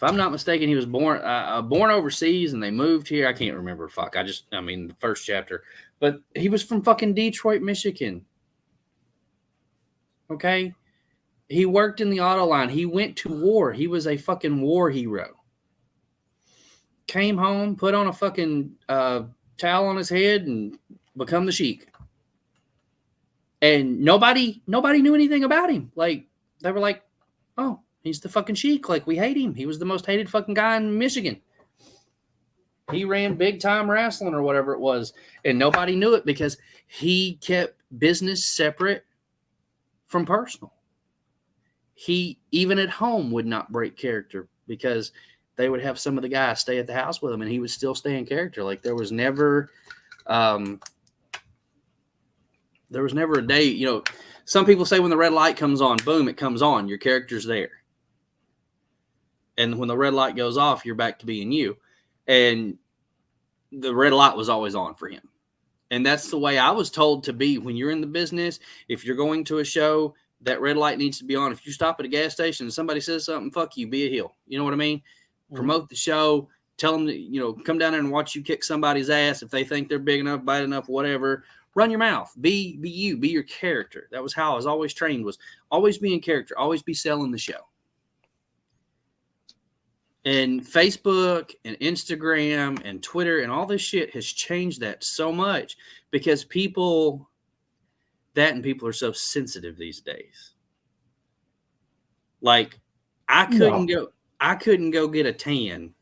not mistaken, he was born overseas and they moved here. I can't remember. The first chapter. But he was from fucking Detroit, Michigan. Okay? He worked in the auto line. He went to war. He was a fucking war hero. Came home, put on a fucking towel on his head, and become the Sheik. And nobody knew anything about him. Like, they were like, oh, he's the fucking Sheik. Like, we hate him. He was the most hated fucking guy in Michigan. He ran big time wrestling or whatever it was. And nobody knew it because he kept business separate from personal. He, even at home, would not break character because they would have some of the guys stay at the house with him and he would still stay in character. Like, there was never a day, some people say when the red light comes on, boom, it comes on. Your character's there. And when the red light goes off, you're back to being you. And the red light was always on for him. And that's the way I was told to be when you're in the business. If you're going to a show, that red light needs to be on. If you stop at a gas station and somebody says something, fuck you, be a heel. You know what I mean? Mm-hmm. Promote the show. Tell them to, come down there and watch you kick somebody's ass if they think they're big enough, bad enough, whatever. Run your mouth. Be you. Be your character. That was how I was always trained, was always be in character. Always be selling the show. And Facebook and Instagram and Twitter and all this shit has changed that so much because people are so sensitive these days. Like, I couldn't go get a tan.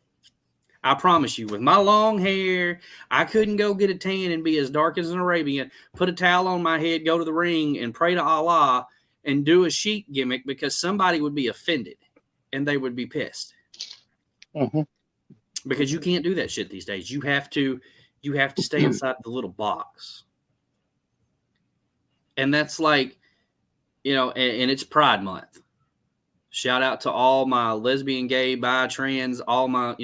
I promise you, with my long hair, I couldn't go get a tan and be as dark as an Arabian, put a towel on my head, go to the ring and pray to Allah and do a sheik gimmick because somebody would be offended and they would be pissed. Mm-hmm. Because you can't do that shit these days. You have to stay inside the little box. And that's like, and it's Pride Month. Shout out to all my lesbian, gay, bi, trans, all my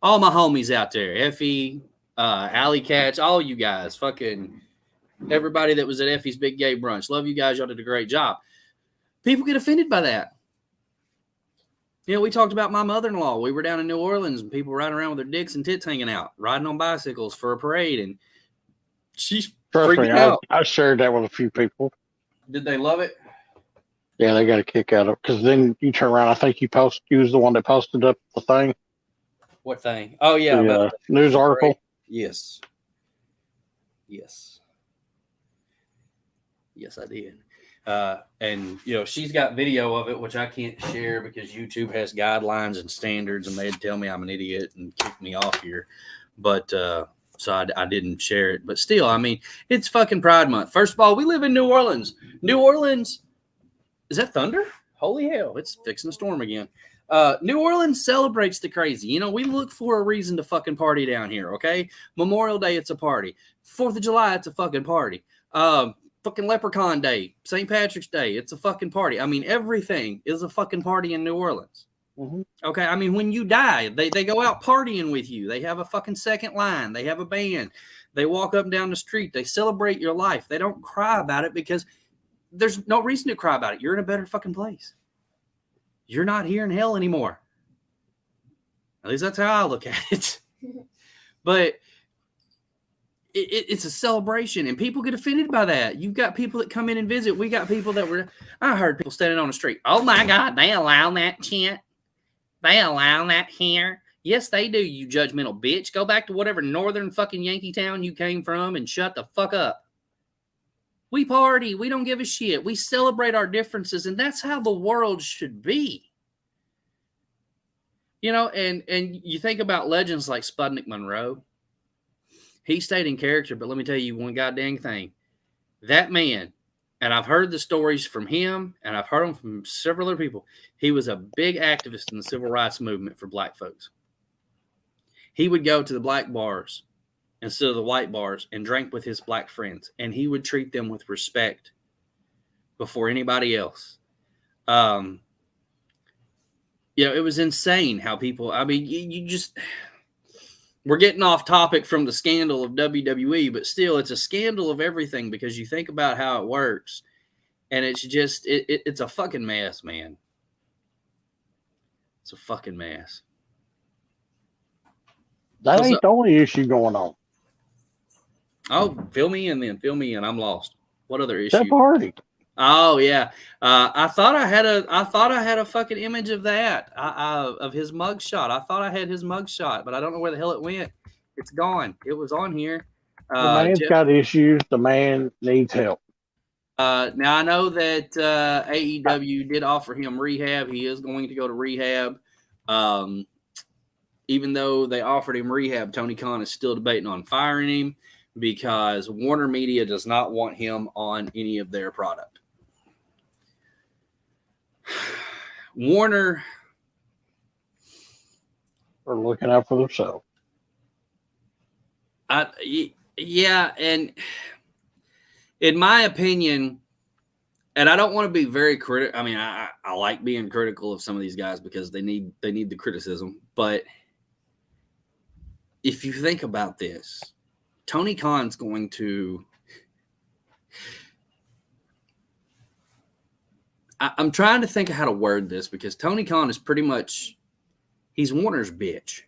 homies out there. Effie, Alley Catch, all you guys, fucking everybody that was at Effie's Big Gay Brunch. Love you guys. Y'all did a great job. People get offended by that. We talked about my mother-in-law. We were down in New Orleans and people riding around with their dicks and tits hanging out, riding on bicycles for a parade. And she's freaking out. I shared that with a few people. Did they love it? Yeah, they got a kick out of it. Because then you turn around. I think you was the one that posted up the thing. What thing? Oh, yeah. The news article. Yes. Yes, I did. And she's got video of it, which I can't share because YouTube has guidelines and standards, and they'd tell me I'm an idiot and kick me off here. But so I didn't share it. But still, I mean, it's fucking Pride Month. First of all, we live in New Orleans. New Orleans, is that thunder? Holy hell! It's fixing a storm again. New Orleans celebrates the crazy. We look for a reason to fucking party down here. Okay, Memorial Day, it's a party. 4th of July, it's a fucking party. Fucking Leprechaun Day, St. Patrick's Day, it's a fucking party. I mean, everything is a fucking party in New Orleans. Mm-hmm. Okay, I mean, when you die, they go out partying with you. They have a fucking second line. They have a band. They walk up and down the street. They celebrate your life. They don't cry about it because there's no reason to cry about it. You're in a better fucking place. You're not here in hell anymore. At least that's how I look at it. But it's a celebration, and people get offended by that. You've got people that come in and visit. We got people I heard people standing on the street. Oh my God, they allow that chant. They allow that here. Yes, they do, you judgmental bitch. Go back to whatever northern fucking Yankee town you came from and shut the fuck up. We party. We don't give a shit. We celebrate our differences, and that's how the world should be. And you think about legends like Sputnik Monroe. He stayed in character, but let me tell you one goddamn thing. That man, and I've heard the stories from him, and I've heard them from several other people, he was a big activist in the civil rights movement for black folks. He would go to the black bars instead of the white bars and drink with his black friends, and he would treat them with respect before anybody else. It was insane how people, I mean, you just... We're getting off topic from the scandal of WWE, but still, it's a scandal of everything because you think about how it works, and it's just, it's a fucking mess, man. It's a fucking mess. That ain't the only issue going on. Oh, fill me in then. Fill me in. I'm lost. What other issue? That party. Oh yeah. I thought I had a fucking image of that. Of his mugshot. I thought I had his mugshot, but I don't know where the hell it went. It's gone. It was on here. The man's got issues. The man needs help. Now I know that AEW did offer him rehab. He is going to go to rehab. Even though they offered him rehab, Tony Khan is still debating on firing him because Warner Media does not want him on any of their product. Warner are looking out for themselves. Yeah, and in my opinion, and I don't want to be very critical. I mean, I like being critical of some of these guys because they need the criticism. But if you think about this, Tony Khan's going to. I'm trying to think of how to word this because Tony Khan is pretty much, he's Warner's bitch.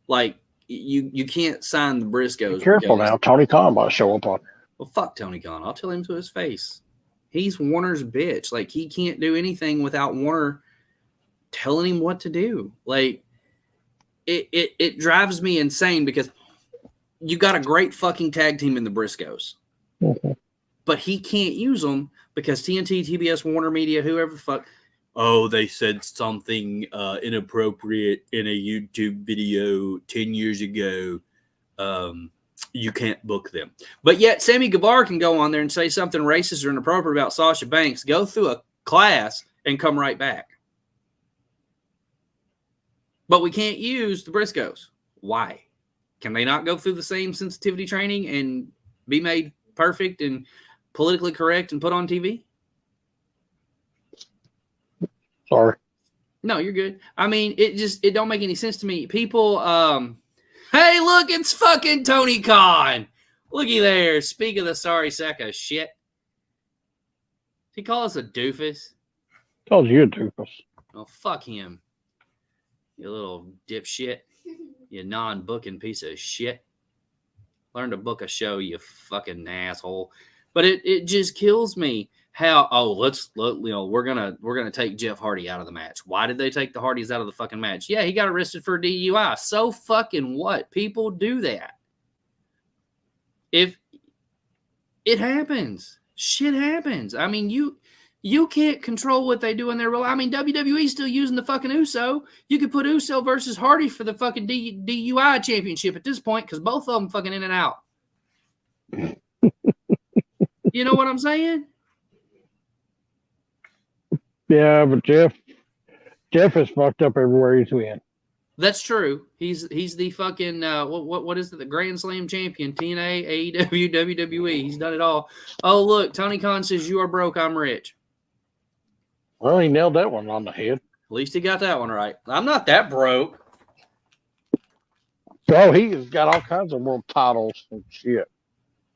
Like, you can't sign the Briscoes. Be careful now. Tony Khan might show up on. Well, fuck Tony Khan. I'll tell him to his face. He's Warner's bitch. Like, he can't do anything without Warner telling him what to do. Like, it drives me insane because you got a great fucking tag team in the Briscoes. Mm-hmm. But he can't use them because TNT, TBS, Warner Media, whoever the fuck, oh, they said something inappropriate in a YouTube video 10 years ago. You can't book them. But yet Sammy Guevara can go on there and say something racist or inappropriate about Sasha Banks, go through a class, and come right back. But we can't use the Briscoes. Why? Can they not go through the same sensitivity training and be made perfect and politically correct and put on TV? Sorry. No, you're good. I mean, it don't make any sense to me. People, hey, look, it's fucking Tony Khan. Looky there. Speak of the sorry sack of shit. Did he call us a doofus? Told you a doofus. Oh, fuck him. You little dipshit. You non-booking piece of shit. Learn to book a show, you fucking asshole. But it just kills me how we're gonna take Jeff Hardy out of the match. Why did they take the Hardys out of the fucking match? Yeah, he got arrested for DUI. So fucking what? People do that. If it happens, shit happens. I mean, you can't control what they do in their role. I mean, WWE's still using the fucking Uso. You could put Uso versus Hardy for the fucking DUI championship at this point because both of them fucking in and out. You know what I'm saying? Yeah, but Jeff is fucked up everywhere he's been. That's true. He's the fucking what is it? The Grand Slam champion, TNA, AEW, WWE. He's done it all. Oh, look, Tony Khan says you are broke, I'm rich. Well, he nailed that one on the head. At least he got that one right. I'm not that broke. So he's got all kinds of world titles and shit.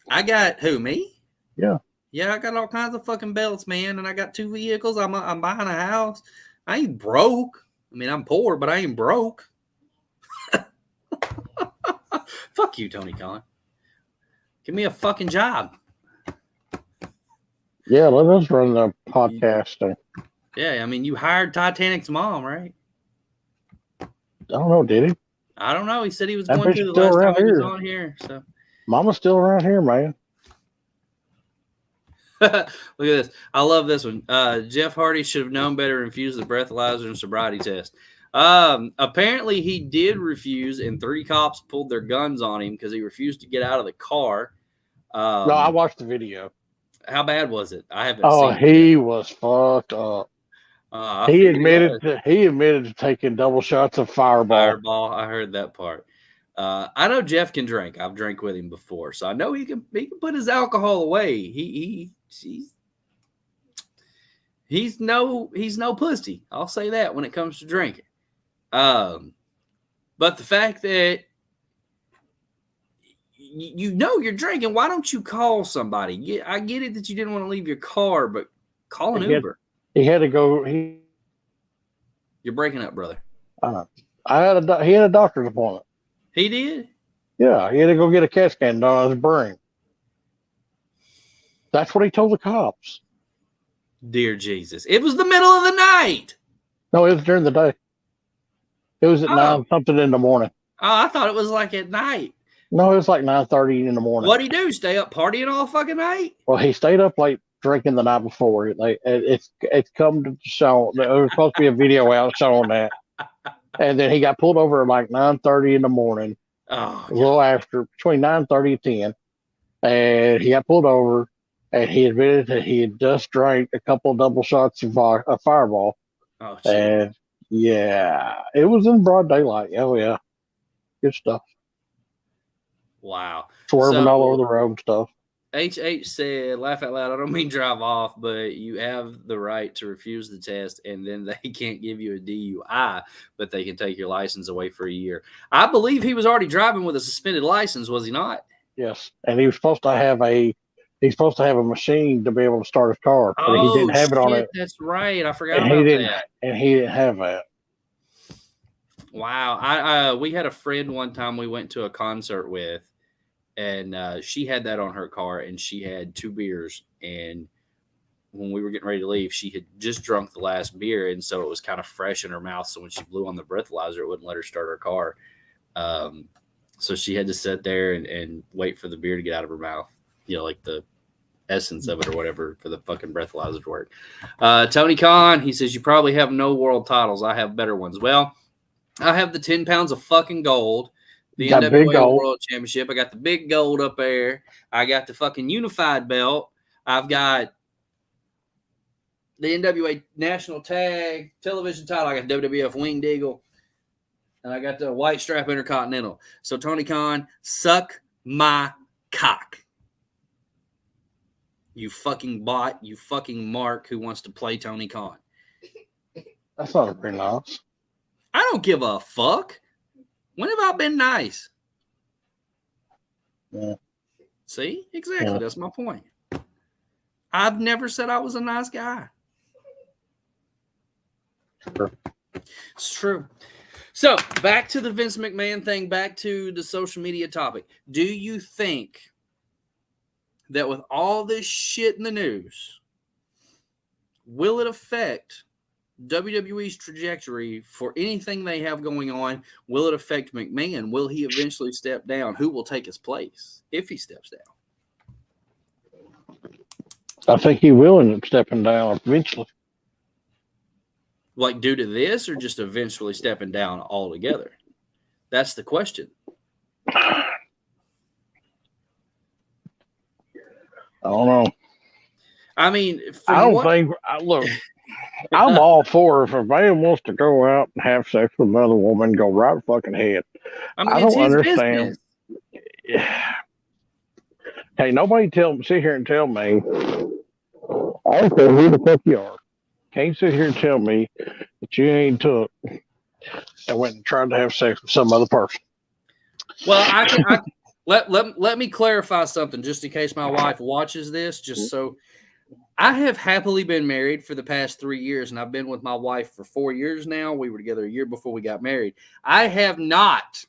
I got who, me? Yeah. Yeah, I got all kinds of fucking belts, man, and I got 2 vehicles. I'm buying a house. I ain't broke. I mean, I'm poor, but I ain't broke. Fuck you, Tony Khan. Give me a fucking job. Yeah, let us run the podcast. Yeah, I mean, you hired Titanic's mom, right? I don't know, did he? I don't know. He said he was That going bitch to the still last around time he was here. on here. So Mama's still around here, man. look at this. I love this one. Jeff Hardy should have known better and refused the breathalyzer and sobriety test. Apparently he did refuse, and 3 cops pulled their guns on him because he refused to get out of the car. No, I watched the video. How bad was it? I haven't Oh, seen it. he was fucked up. He admitted to taking double shots of Fireball. I heard that part. I know Jeff can drink. I've drank with him before, so I know he can put his alcohol away. He's no pussy. I'll say that when it comes to drinking. But the fact that you know you're drinking, why don't you call somebody? I get it that you didn't want to leave your car, but call an Uber. He had to go. You're breaking up, brother. He had a doctor's appointment. He did? Yeah, he had to go get a CAT scan done on his brain. That's what he told the cops. Dear Jesus. It was the middle of the night. No, it was during the day. It was at 9 something in the morning. Oh, I thought it was like at night. No, it was like 9:30 in the morning. What'd he do? Stay up partying all fucking night? Well, he stayed up late drinking the night before. It's come to show. There was supposed to be a video out showing that. And then he got pulled over at like 9:30 in the morning. Oh, a little after, between 9:30 and 10. And he got pulled over, and he admitted that he had just drank a couple of double shots of Fireball. Oh, and yeah, it was in broad daylight. Oh, yeah. Good stuff. Wow. Swerving all over the road and stuff. HH said, laugh out loud, I don't mean drive off, but you have the right to refuse the test, and then they can't give you a DUI, but they can take your license away for a year. I believe he was already driving with a suspended license, was he not? Yes, and he was supposed to have a machine to be able to start his car, but he didn't have it on it. That's right. I forgot about that. And he didn't have that. Wow. We had a friend one time we went to a concert with, and she had that on her car, and she had 2 beers. And when we were getting ready to leave, she had just drunk the last beer, and so it was kind of fresh in her mouth. So when she blew on the breathalyzer, it wouldn't let her start her car. So she had to sit there and wait for the beer to get out of her mouth, like the essence of it or whatever for the fucking breathalyzer to work. Tony Khan, he says, you probably have no world titles. I have better ones. Well, I have the 10 pounds of fucking gold, the NWA World Championship. I got the big gold up there. I got the fucking unified belt. I've got the NWA National Tag Television title. I got WWF Winged Eagle. And I got the White Strap Intercontinental. So, Tony Khan, suck my cock. You fucking bot, you fucking mark who wants to play Tony Khan. That's not very nice. I don't give a fuck. When have I been nice? Yeah. See? Exactly. Yeah. That's my point. I've never said I was a nice guy. Sure. It's true. So, back to the Vince McMahon thing, back to the social media topic. Do you think that with all this shit in the news, will it affect WWE's trajectory for anything they have going on? Will it affect McMahon? Will he eventually step down? Who will take his place if he steps down? I think he will end up stepping down eventually. Like due to this, or just eventually stepping down altogether? That's the question. I don't know. I mean, look, I'm all for if a man wants to go out and have sex with another woman, go right fucking ahead. I don't understand. Hey, nobody sit here and tell me. I don't care who the fuck you are. Can't sit here and tell me that you ain't took and went and tried to have sex with some other person. Well, let me clarify something just in case my wife watches this. Just so I have happily been married for the past 3 years, and I've been with my wife for 4 years now. We were together a year before we got married. I have not.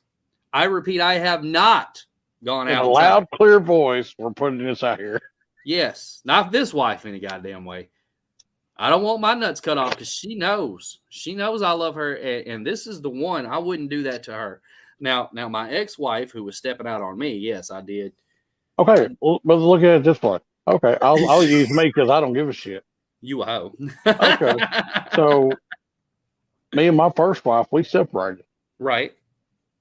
I repeat, I have not gone out. In a loud, clear voice, we're putting this out here. Yes, not this wife any goddamn way. I don't want my nuts cut off because she knows. She knows I love her, and this is the one. I wouldn't do that to her. Now, my ex-wife who was stepping out on me, yes, I did. Okay, well, but look at it this way. Okay, I'll use me because I don't give a shit. You a hoe. Okay, so me and my first wife, we separated. Right.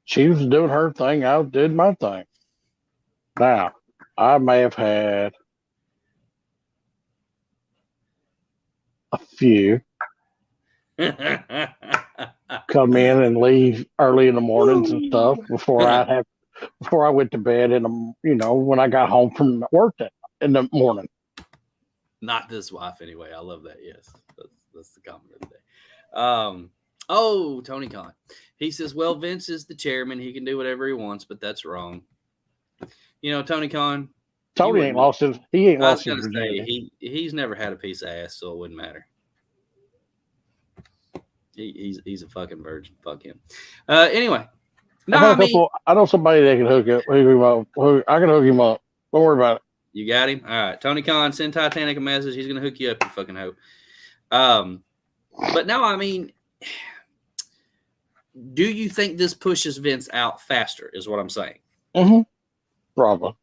She was doing her thing. I did my thing. Now, I may have had a few come in and leave early in the mornings and stuff before I went to bed when I got home from work in the morning. Not this wife anyway. I love that. Yes, that's the comment of the day. Tony Khan. He says, well, Vince is the chairman. He can do whatever he wants, but that's wrong. Tony Khan. Tony ain't lost his. He ain't lost his virginity. He's never had a piece of ass, so it wouldn't matter. He's a fucking virgin. Fuck him. Anyway, I know somebody that can hook him up. I can hook him up. Don't worry about it. You got him. All right, Tony Khan, send Titanic a message. He's gonna hook you up, you fucking hoe. But no, I mean, do you think this pushes Vince out faster? Is what I'm saying. Mm-hmm. Probably.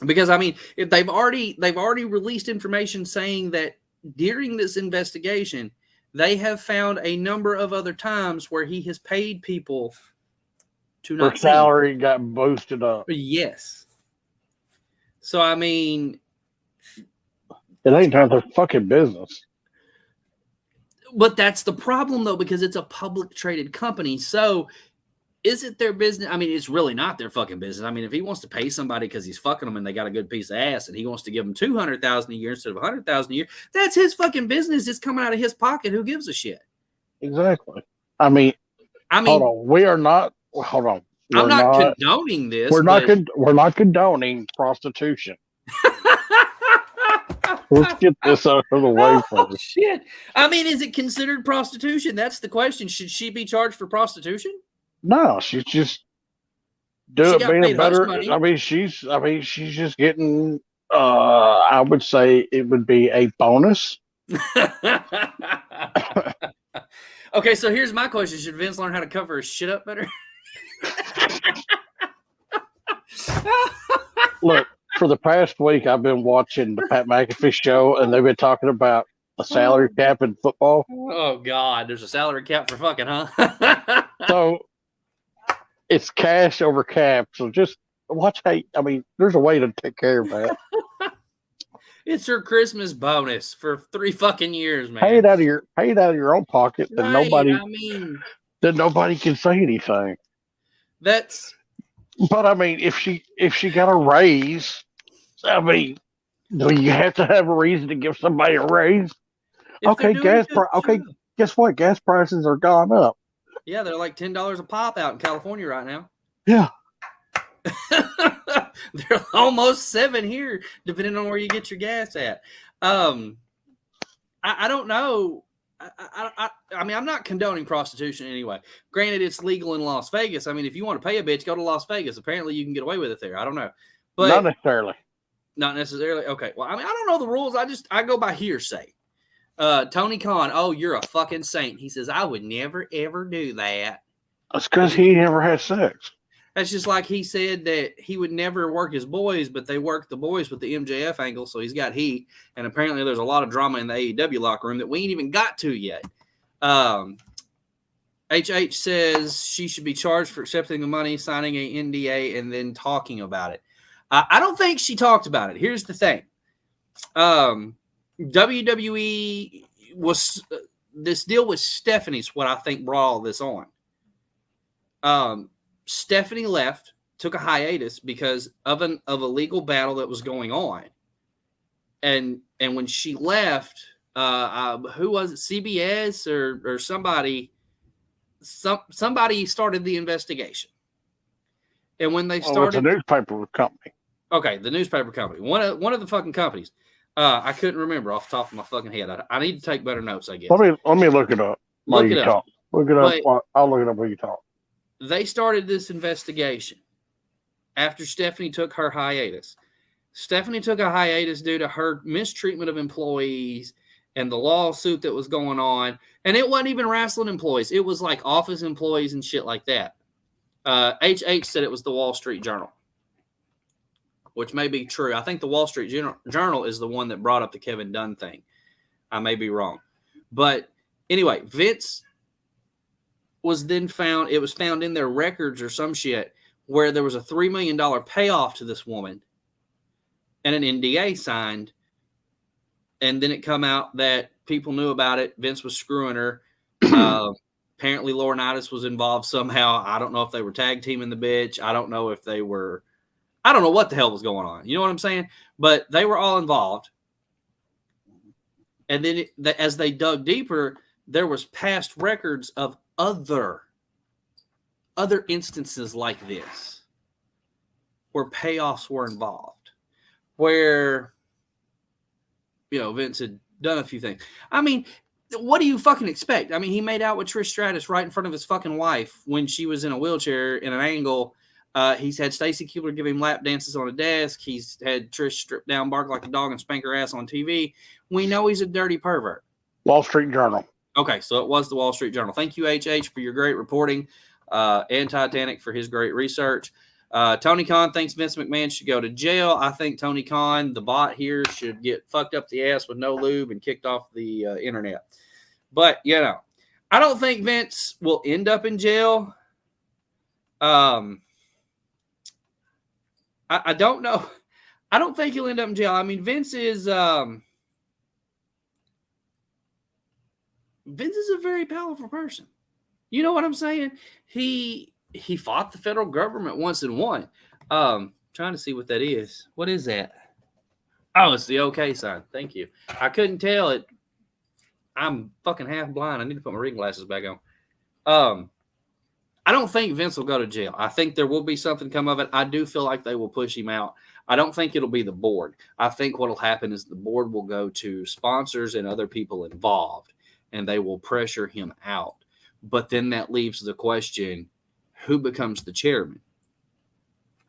Because I mean, if they've already released information saying that during this investigation, they have found a number of other times where he has paid people to not. Their salary got boosted up. Yes. So I mean, it ain't none of their fucking business. But that's the problem, though, because it's a public traded company. So is it their business? I mean, it's really not their fucking business. I mean, if he wants to pay somebody because he's fucking them and they got a good piece of ass and he wants to give them $200,000 a year instead of $100,000 a year, that's his fucking business. It's coming out of his pocket. Who gives a shit? Exactly. I mean, hold on. We are not. Hold on. I'm not condoning this. We're not condoning prostitution. Let's get this out of the way Oh, first. shit. I mean, is it considered prostitution? That's the question. Should she be charged for prostitution? No, she's just She got being a paid hush better. money. I mean, she's just getting. I would say it would be a bonus. Okay, so here's my question: should Vince learn how to cover his shit up better? Look, for the past week, I've been watching the Pat McAfee show, and they've been talking about the salary cap in football. Oh God, there's a salary cap for fucking, huh? So it's cash over cap. So just watch how. I mean, there's a way to take care of that. It's her Christmas bonus for 3 fucking years, man. Pay it out of your own pocket. Then nobody can say anything. That's. But I mean, if she got a raise, I mean, do you have to have a reason to give somebody a raise? Okay, guess what? Gas prices are gone up. Yeah, they're like $10 a pop out in California right now. Yeah. They're almost 7 here, depending on where you get your gas at. I don't know. I mean, I'm not condoning prostitution anyway. Granted, it's legal in Las Vegas. I mean, if you want to pay a bitch, go to Las Vegas. Apparently, you can get away with it there. I don't know. But not necessarily. Not necessarily. Okay. Well, I mean, I don't know the rules. I go by hearsay. Tony Khan, oh, you're a fucking saint. He says, I would never, ever do that. That's because he never had sex. That's just like he said that he would never work his boys, but they work the boys with the MJF angle, so he's got heat. And apparently there's a lot of drama in the AEW locker room that we ain't even got to yet. HH says she should be charged for accepting the money, signing a NDA, and then talking about it. I don't think she talked about it. Here's the thing. WWE was this deal with Stephanie's what I think brought all this on. Stephanie left, took a hiatus because of a legal battle that was going on. And when she left, who was it? CBS or somebody started the investigation. And when they started, it's a newspaper company. Okay, the newspaper company, one of the fucking companies. I couldn't remember off the top of my fucking head. I need to take better notes, I guess. Let me look it up. Look it up. Look it up. I'll look it up while you talk. They started this investigation after Stephanie took her hiatus. Stephanie took a hiatus due to her mistreatment of employees and the lawsuit that was going on. And it wasn't even wrestling employees. It was like office employees and shit like that. HH said it was the Wall Street Journal, which may be true. I think the Wall Street Journal is the one that brought up the Kevin Dunn thing. I may be wrong. But anyway, Vince was then found, it was found in their records or some shit, where there was a $3 million payoff to this woman and an NDA signed. And then it come out that people knew about it. Vince was screwing her. Apparently Laurinaitis was involved somehow. I don't know if they were tag teaming the bitch. I don't know what the hell was going on. You know what I'm saying? But they were all involved. And then as they dug deeper, there was past records of other instances like this where payoffs were involved, where, you know, Vince had done a few things. I mean, what do you fucking expect? I mean, he made out with Trish Stratus right in front of his fucking wife when she was in a wheelchair in an angle. He's had Stacy Keibler give him lap dances on a desk. He's had Trish strip down, bark like a dog, and spank her ass on TV. We know he's a dirty pervert. Wall Street Journal. Okay, so it was the Wall Street Journal. Thank you, HH, for your great reporting, and Titanic for his great research. Tony Khan thinks Vince McMahon should go to jail. I think Tony Khan, the bot here, should get fucked up the ass with no lube and kicked off the internet. But, you know, I don't think Vince will end up in jail. I don't know. I don't think he'll end up in jail. I mean, Vince is a very powerful person. You know what I'm saying? He fought the federal government once and won. Trying to see what that is. What is that? Oh, it's the OK sign. Thank you. I couldn't tell it. I'm fucking half blind. I need to put my reading glasses back on. I don't think Vince will go to jail. I think there will be something come of it. I do feel like they will push him out. I don't think it'll be the board. I think what will happen is the board will go to sponsors and other people involved, and they will pressure him out. But then that leaves the question, who becomes the chairman?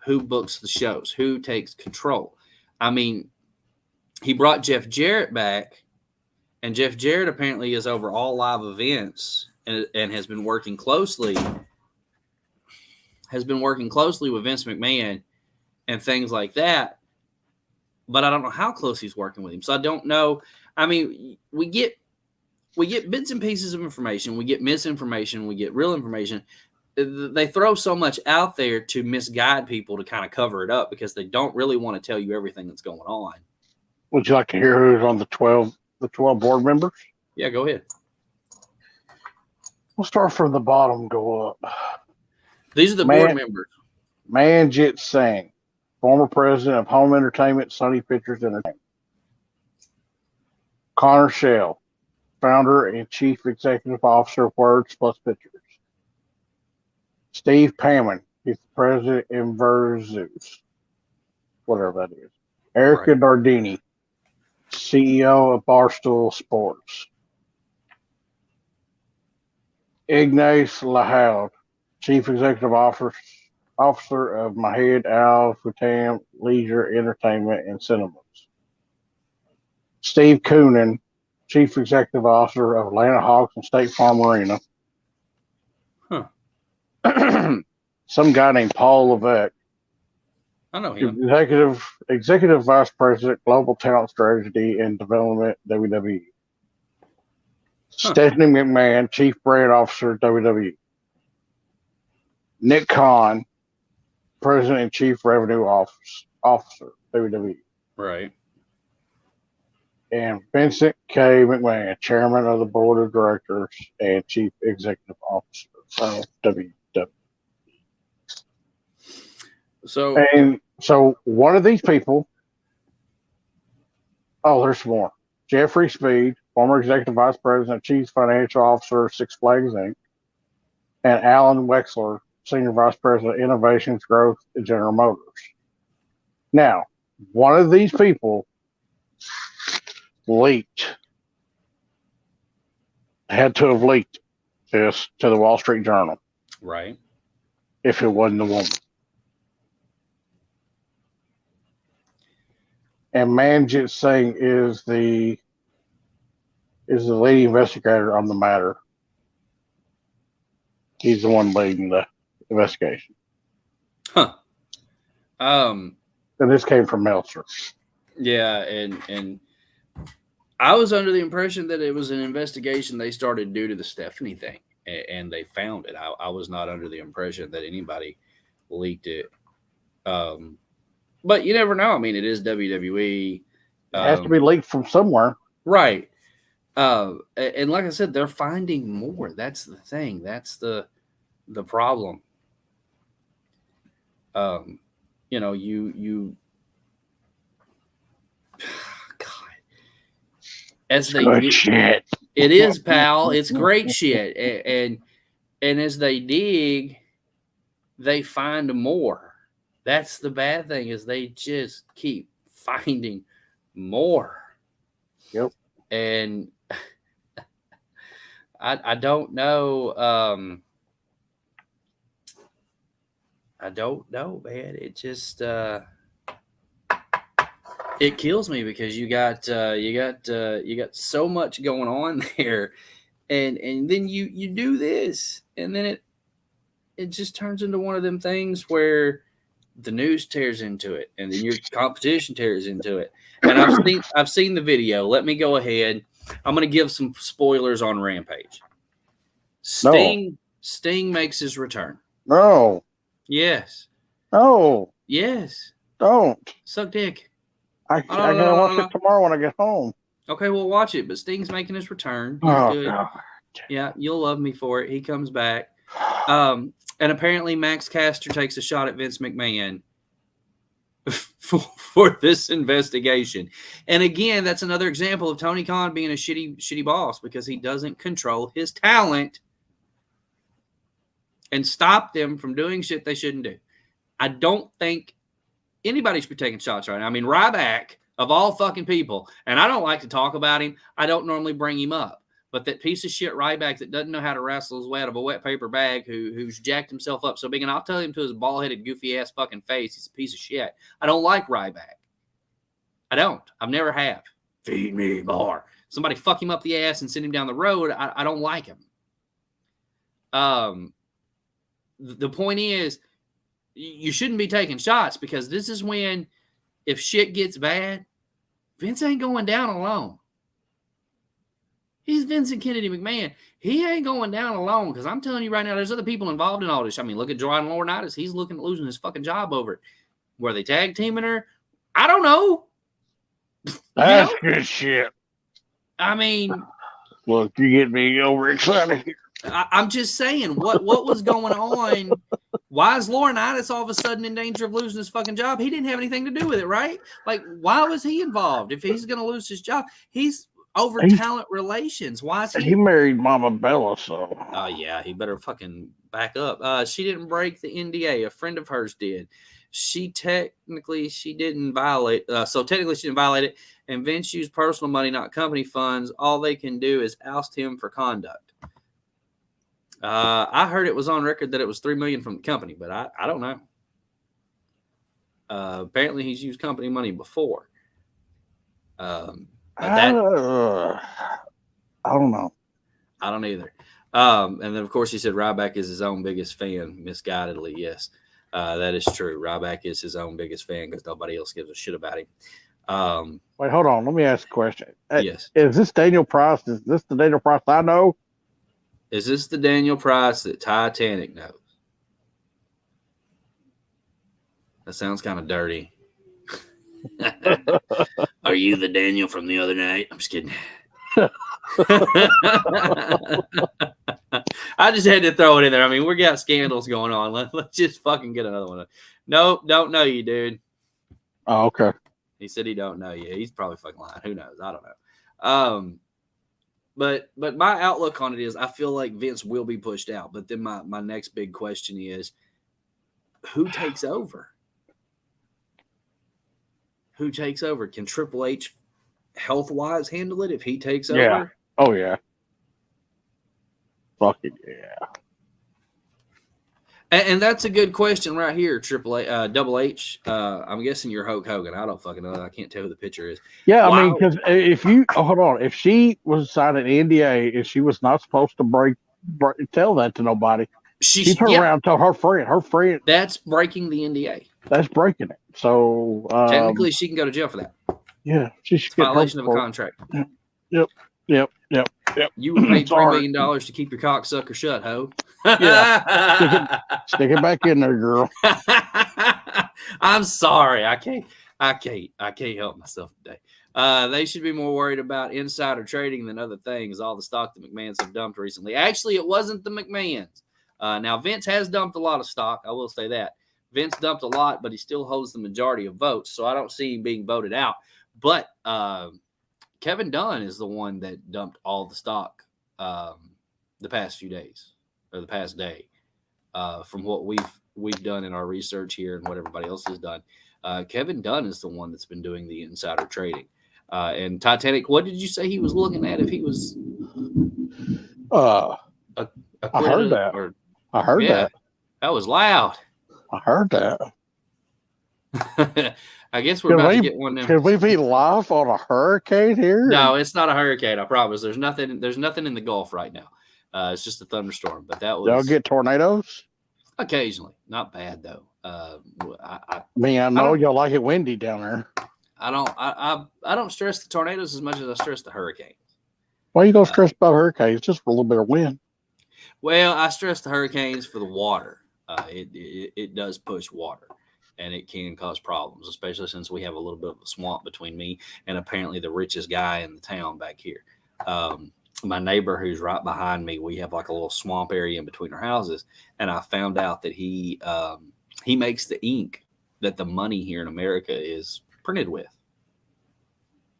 Who books the shows? Who takes control? I mean, he brought Jeff Jarrett back, and Jeff Jarrett apparently is over all live events and has been working closely with Vince McMahon and things like that. But I don't know how close he's working with him. So I don't know. I mean, we get bits and pieces of information. We get misinformation. We get real information. They throw so much out there to misguide people to kind of cover it up because they don't really want to tell you everything that's going on. Would you like to hear who's on the 12 board members? Yeah, go ahead. We'll start from the bottom, go up. These are the board members. Manjit Singh, former president of Home Entertainment, Sony Pictures Entertainment. Connor Shell, founder and chief executive officer of Words Plus Pictures. Steve Pammon, he's the president in Versus, whatever that is. Erica Dardini, CEO of Barstool Sports. Ignace Lahoud, chief executive officer of Mahed Al Futam Leisure Entertainment and Cinemas. Steve Coonan, chief executive officer of Atlanta Hawks and State Farm Arena. Huh. Some guy named Paul Levesque. I know him. Executive Vice President, Global Talent Strategy and Development, WWE. Huh. Stephanie McMahon, Chief Brand Officer, WWE. Nick Khan, President and Chief Revenue Officer, WWE. Right. And Vincent K. McMahon, Chairman of the Board of Directors and Chief Executive Officer of WWE. So one of these people, there's more. Jeffrey Speed, former Executive Vice President, Chief Financial Officer of Six Flags Inc., and Alan Wexler, Senior Vice President, Innovations, Growth at General Motors. Now, one of these people had to have leaked this to the Wall Street Journal. Right. If it wasn't a woman. And Manjit Singh is the lead investigator on the matter. He's the one leading the investigation. Huh. And this came from Meltzer. Yeah, and I was under the impression that it was an investigation they started due to the Stephanie thing, and they found it. I was not under the impression that anybody leaked it. But you never know. I mean, it is WWE. It has to be leaked from somewhere. Right. And like I said, they're finding more. That's the thing. That's the problem. You God. As they good shit. It is, pal. It's great shit. And as they dig, they find more. That's the bad thing, is they just keep finding more. Yep. And I don't know. I don't know, man. It just it kills me because you got so much going on there, and then you do this, and then it just turns into one of them things where the news tears into it, and then your competition tears into it. And I've seen the video. Let me go ahead. I'm going to give some spoilers on Rampage. Sting makes his return. No. Yes. No. Yes. Don't. Suck dick. I gotta watch it tomorrow when I get home. Okay, we'll watch it. But Sting's making his return. He's good. God. Yeah, you'll love me for it. He comes back. And apparently Max Caster takes a shot at Vince McMahon for this investigation. And again, that's another example of Tony Khan being a shitty boss because he doesn't control his talent. and stop them from doing shit they shouldn't do. I don't think anybody should be taking shots right now. I mean, Ryback, of all fucking people, and I don't like to talk about him. I don't normally bring him up. But that piece of shit Ryback that doesn't know how to wrestle his way out of a wet paper bag, who's jacked himself up so big, and I'll tell him to his bald-headed, goofy-ass fucking face, he's a piece of shit. I don't like Ryback. I don't. I've never have. Feed me more. Somebody fuck him up the ass and send him down the road. I don't like him. The point is, you shouldn't be taking shots because this is when, if shit gets bad, Vince ain't going down alone. He's Vincent Kennedy McMahon. He ain't going down alone because I'm telling you right now, there's other people involved in all this. I mean, look at Jordan Laurinaitis. He's looking at losing his fucking job over it. Were they tag teaming her? I don't know. That's good shit. I mean, look, you get me overexcited here. I'm just saying, what was going on? Why is Laurinaitis all of a sudden in danger of losing his fucking job? He didn't have anything to do with it, right? Like, why was he involved? If he's going to lose his job, he's over talent relations. Why is he? He married Mama Bella, so. Oh, yeah, he better fucking back up. She didn't break the NDA. A friend of hers did. She didn't violate. So technically she didn't violate it. And Vince used personal money, not company funds. All they can do is oust him for conduct. I heard it was on record that it was $3 million from the company, but I don't know. Apparently he's used company money before. I don't know. I don't either. And then of course he said Ryback is his own biggest fan. Misguidedly, yes. That is true. Ryback is his own biggest fan because nobody else gives a shit about him. Wait, hold on. Let me ask a question. Yes. Is this Daniel Price? Is this the Daniel Price I know? Is this the Daniel Price that Titanic knows? That sounds kind of dirty. Are you the Daniel from the other night? I'm just kidding. I just had to throw it in there. I mean, we got scandals going on. Let's just fucking get another one. Nope, don't know you, dude. Oh, okay. He said he don't know you. He's probably fucking lying. Who knows? I don't know. But my outlook on it is I feel like Vince will be pushed out. But then my next big question is, who takes over? Who takes over? Can Triple H health-wise handle it if he takes over? Yeah. Oh, yeah. Fuck it, yeah. And that's a good question right here, Double H. I'm guessing you're Hulk Hogan. I don't fucking know. I can't tell who the picture is. Yeah, wow. I mean, because if you hold on, if she was signing an NDA, if she was not supposed to tell that to nobody, she turned around and told her friend. That's breaking the NDA. That's breaking it. So technically, she can go to jail for that. Yeah, she should get violation of a contract. Yep. You would pay $3 million to keep your cocksucker shut, ho. Yeah, stick it back in there, girl. I'm sorry, I can't help myself today. They should be more worried about insider trading than other things. All the stock the McMahons have dumped recently. Actually, it wasn't the McMahons. Now Vince has dumped a lot of stock. I will say that Vince dumped a lot, but he still holds the majority of votes. So I don't see him being voted out. But Kevin Dunn is the one that dumped all the stock the past few days or the past day. From what we've done in our research here and what everybody else has done, Kevin Dunn is the one that's been doing the insider trading. And Titanic, what did you say he was looking at if he was? I heard that. I heard that. That was loud. I heard that. I guess we're about to get one. Can we be live on a hurricane here? No, it's not a hurricane. I promise. There's nothing in the Gulf right now. It's just a thunderstorm. But that was. Y'all get tornadoes? Occasionally, not bad though. I know y'all like it windy down there. I don't stress the tornadoes as much as I stress the hurricanes. Why you gonna stress about hurricanes? Just for a little bit of wind. Well, I stress the hurricanes for the water. It does push water, and it can cause problems, especially since we have a little bit of a swamp between me and apparently the richest guy in the town back here. My neighbor who's right behind me, we have like a little swamp area in between our houses, and I found out that he makes the ink that the money here in America is printed with.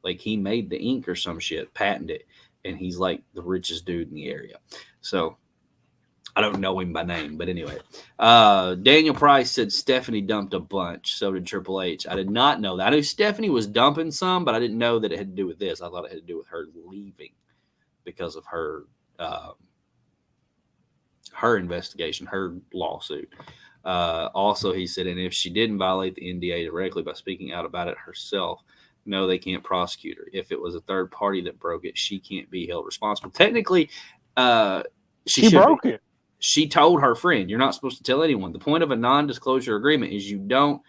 Like he made the ink or some shit, patented it, and he's like the richest dude in the area. So I don't know him by name, but anyway. Daniel Price said Stephanie dumped a bunch. So did Triple H. I did not know that. I knew Stephanie was dumping some, but I didn't know that it had to do with this. I thought it had to do with her leaving because of her her investigation, her lawsuit. Also, he said, and if she didn't violate the NDA directly by speaking out about it herself, no, they can't prosecute her. If it was a third party that broke it, she can't be held responsible. Technically, she broke it. She told her friend, you're not supposed to tell anyone. The point of a non-disclosure agreement is you don't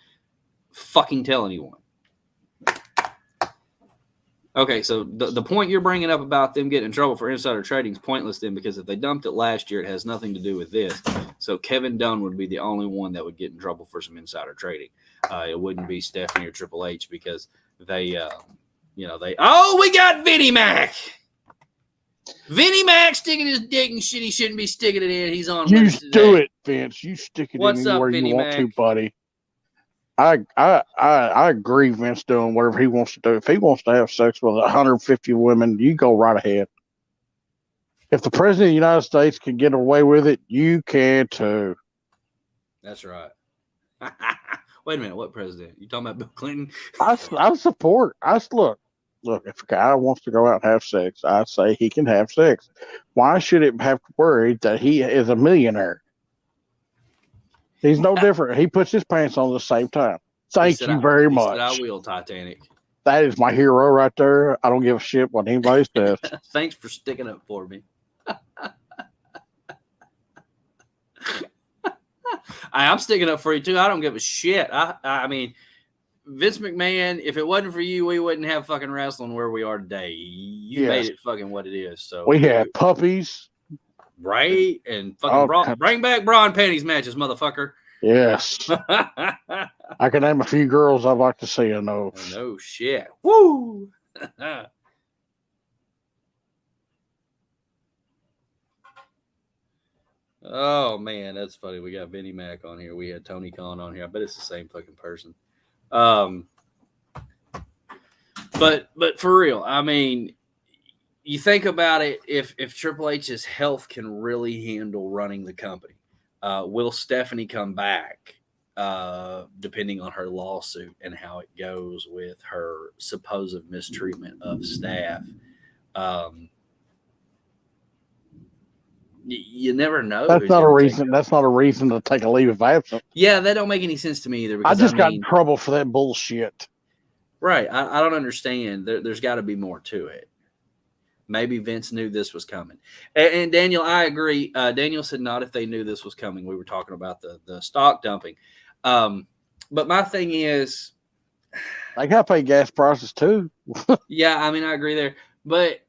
fucking tell anyone. Okay, so the point you're bringing up about them getting in trouble for insider trading is pointless then, because if they dumped it last year, it has nothing to do with this. So Kevin Dunn would be the only one that would get in trouble for some insider trading. It wouldn't be Stephanie or Triple H, because they we got Vinnie Mac. Vinnie Mac sticking his dick and shit he shouldn't be sticking it in. He's on. You do it, Vince. You stick it What's in up, where Vinnie you want Mac? to, buddy. I agree, Vince doing whatever he wants to do. If he wants to have sex with 150 women, you go right ahead. If the president of the United States can get away with it, you can too. That's right. Wait a minute, what president? You talking about Bill Clinton? I support. Look, if a guy wants to go out and have sex, I say he can have sex. Why should it have to worry that he is a millionaire? He's no different. He puts his pants on at the same time. Thank you very much. I will, Titanic. That is my hero right there. I don't give a shit what anybody says. Thanks for sticking up for me. I'm sticking up for you too. I don't give a shit. I mean, Vince McMahon, if it wasn't for you, we wouldn't have fucking wrestling where we are today. You made it fucking what it is. So we had puppies. Right? And fucking bring back bra and panties matches, motherfucker. Yes. I can name a few girls I'd like to see in those. No shit. Woo! Oh, man, that's funny. We got Vinnie Mac on here. We had Tony Khan on here. I bet it's the same fucking person. But for real, I mean, you think about it, if Triple H's health can really handle running the company, will Stephanie come back, depending on her lawsuit and how it goes with her supposed mistreatment of staff? You never know. That's not a reason. That's not a reason to take a leave of absence. Yeah, that don't make any sense to me either. I just got in trouble for that bullshit. Right. I don't understand. There's got to be more to it. Maybe Vince knew this was coming. And Daniel, I agree. Daniel said not if they knew this was coming. We were talking about the stock dumping. But my thing is, I got to pay gas prices too. Yeah, I mean, I agree there. But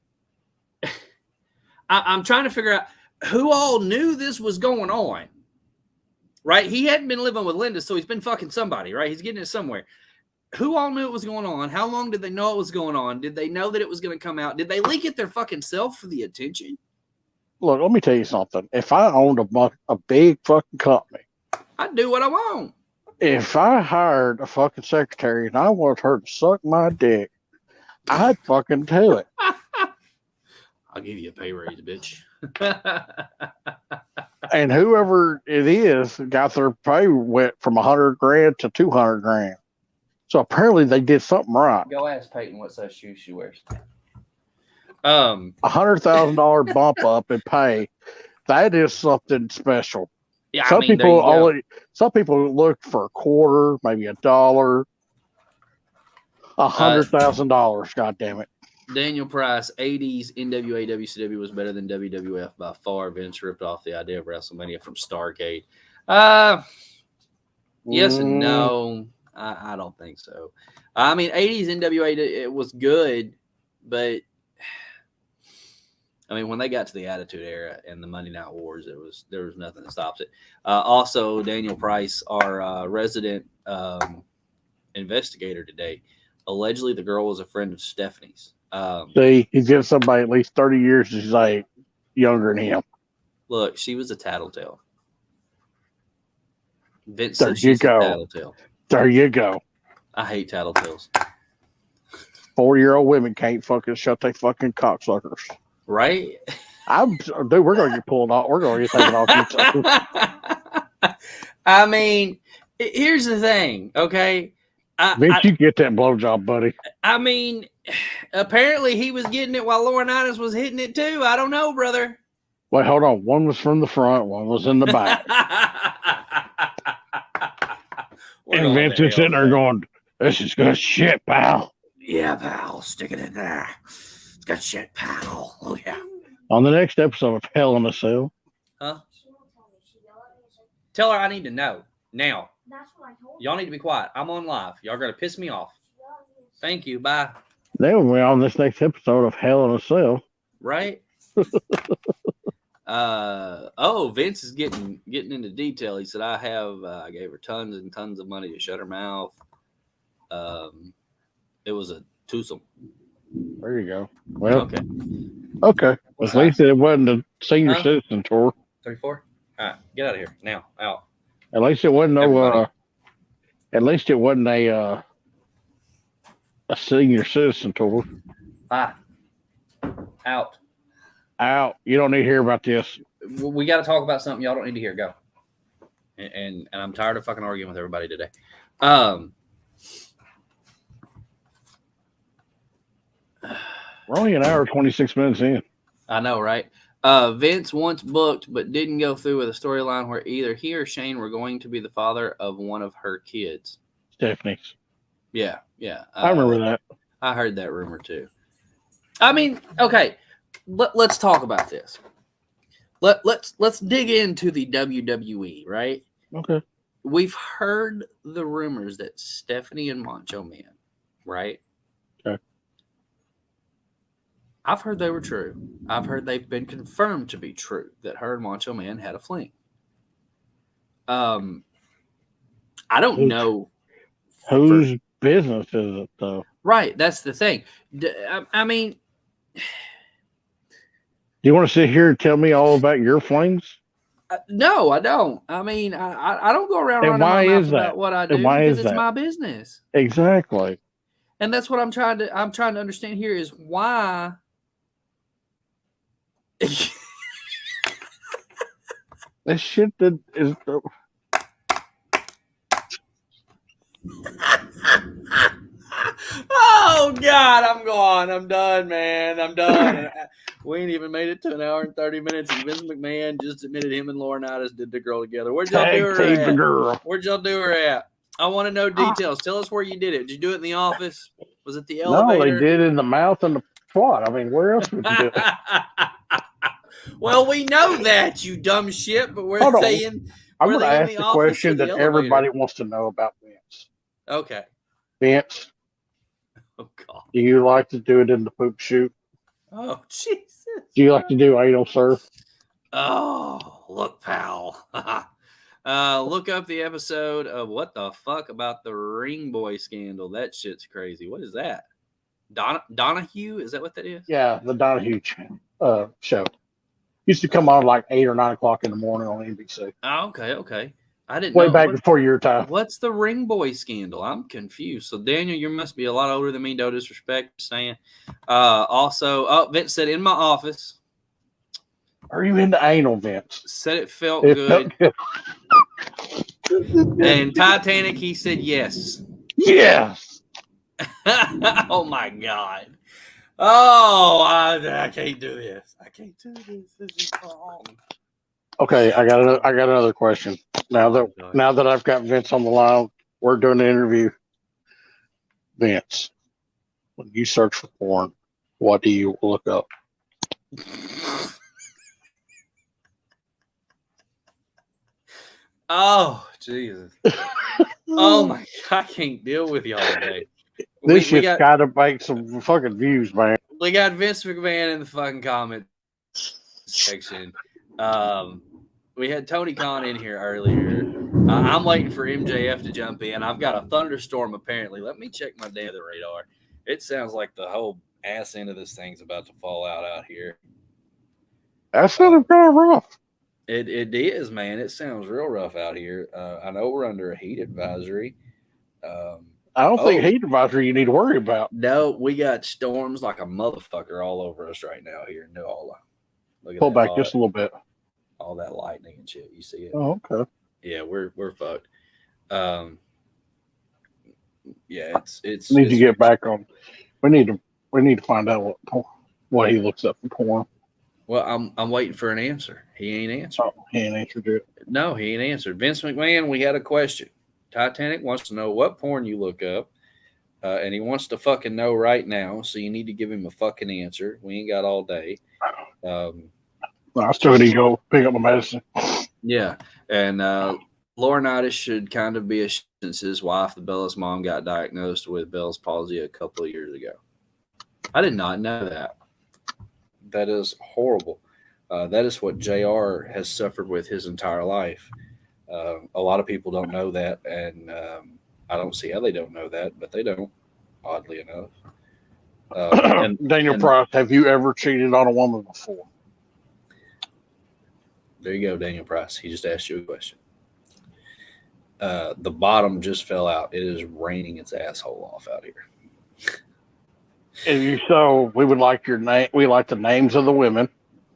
I'm trying to figure out who all knew this was going on. Right? He hadn't been living with Linda, so he's been fucking somebody, right? He's getting it somewhere. Who all knew it was going on? How long did they know it was going on? Did they know that it was going to come out? Did they leak it their fucking self for the attention? Look, let me tell you something. If I owned a big fucking company, I'd do what I want. If I hired a fucking secretary and I wanted her to suck my dick, I'd fucking do it. I'll give you a pay raise, bitch. And whoever it is got their pay went from $100,000 to $200,000. So apparently they did something right. Go ask Peyton what size shoes she wears. $100,000 bump up in pay. That is something special. Yeah, some people look for a quarter, maybe $1, $100,000. God damn it. Daniel Price, 80s NWA WCW was better than WWF by far. Vince ripped off the idea of WrestleMania from Starrcade. Yes and no. I don't think so. I mean, 80s NWA, it was good, but I mean, when they got to the Attitude Era and the Monday Night Wars, there was nothing that stops it. Also, Daniel Price, our resident investigator today, allegedly the girl was a friend of Stephanie's. See, he's giving somebody at least 30 years. She's like younger than him. Look, she was a tattletale. Vince there said she's you go. A tattletale. There you go. I hate tattletales. 40-year-old women can't fucking shut their fucking cocksuckers. Right? Dude, we're gonna get pulled off. We're gonna get taken off YouTube. I mean, here's the thing, okay? Vince, you get that blowjob, buddy. I mean, apparently he was getting it while Laurinaitis was hitting it too. I don't know, brother. Wait, hold on. One was from the front, one was in the back. And Vince is sitting there going, "This is good shit, pal." Yeah, pal. Stick it in there. It's good shit, pal. Oh, yeah. On the next episode of Hell in a Cell. Huh? Tell her I need to know. Now. Y'all need to be quiet. I'm on live. Y'all are going to piss me off. Thank you. Bye. They will be on this next episode of Hell in a Cell. Right? Vince is getting into detail. He said, I gave her tons and tons of money to shut her mouth. It was a twosome. There you go. Well, okay. At least it wasn't a senior citizen tour. 34? All right, get out of here now. Out. At least it wasn't at least it wasn't a senior citizen tour. Bye. Out. You don't need to hear about this. We got to talk about something y'all don't need to hear. Go. And I'm tired of fucking arguing with everybody today. We're only an hour 26 minutes in. I know, right? Vince once booked but didn't go through with a storyline where either he or Shane were going to be the father of one of her kids. Stephanie's. Yeah. I remember that. I heard that rumor too. I mean, okay, let's talk about this. Let's dig into the WWE, right? Okay. We've heard the rumors that Stephanie and Macho Man, right? Okay. I've heard they were true. I've heard they've been confirmed to be true, that her and Macho Man had a fling. I don't know. Whose business is it, though? Right, that's the thing. I mean... Do you want to sit here and tell me all about your flings? No, I don't. I mean, I don't go around running my mouth about what I do because it's my business. Exactly. And that's what I'm trying to understand here is why... This shit that is... Oh, God, I'm gone. I'm done, man. I'm done. We ain't even made it to an hour and 30 minutes, and Vince McMahon just admitted him and Laurinaitis did the girl together. Where'd y'all do her at? Where'd y'all do her at? I want to know details. Tell us where you did it. Did you do it in the office? Was it the elevator? No, they did it in the mouth and the twat. I mean, where else would you do it? Well, we know that, you dumb shit, but we're saying... I'm going to ask the question that everybody wants to know about Vince. Okay. Vince. Oh, God. Do you like to do it in the poop chute? Oh, Jesus. Do you like to do anal surf? Oh, look, pal. Look up the episode of What the Fuck About the Ring Boy Scandal. That shit's crazy. What is that? Donahue? Is that what that is? Yeah, the Donahue show. Used to come on like 8 or 9 o'clock in the morning on NBC. Oh, okay. I didn't know. Way back before your time. What's the Ring Boy Scandal? I'm confused. So, Daniel, you must be a lot older than me. No disrespect. Saying. Also, Vince said, in my office. Are you into anal, Vince? Said it felt good. And Titanic, he said yes. Yes. Oh, my God. Oh, I can't do this. I can't do this. This is wrong. Okay, I got another question. Now that I've got Vince on the line, we're doing an interview. Vince, when you search for porn, what do you look up? Oh, Jesus. Oh, my God. I can't deal with y'all today. This shit's got to make some fucking views, man. We got Vince McMahon in the fucking comment section. We had Tony Khan in here earlier. I'm waiting for MJF to jump in. I've got a thunderstorm, apparently. Let me check my day of the radar. It sounds like the whole ass end of this thing's about to fall out here. That sounded kind of rough. It is, man. It sounds real rough out here. I know we're under a heat advisory. I don't think heat advisory you need to worry about. No, we got storms like a motherfucker all over us right now here in New Orleans. Look at Pull that. back just a little bit. All that lightning and shit. You see it? Oh, okay. Yeah, we're fucked. Yeah, it's We need to get back on. We need to find out what he looks up for porn. Well, I'm waiting for an answer. He ain't answered. Oh, he ain't answered it. No, he ain't answered. Vince McMahon, we had a question. Titanic wants to know what porn you look up, and he wants to fucking know right now. So you need to give him a fucking answer. We ain't got all day. I still need to go pick up my medicine. Yeah, and Laurinaitis should kind of be ashamed since his wife, the Bella's mom, got diagnosed with Bell's palsy a couple of years ago. I did not know that. That is horrible. That is what JR has suffered with his entire life. A lot of people don't know that, and I don't see how they don't know that, but they don't, oddly enough. Daniel Price, have you ever cheated on a woman before? There you go, Daniel Price. He just asked you a question. The bottom just fell out. It is raining its asshole off out here. If you so, we would like your name. We like the names of the women.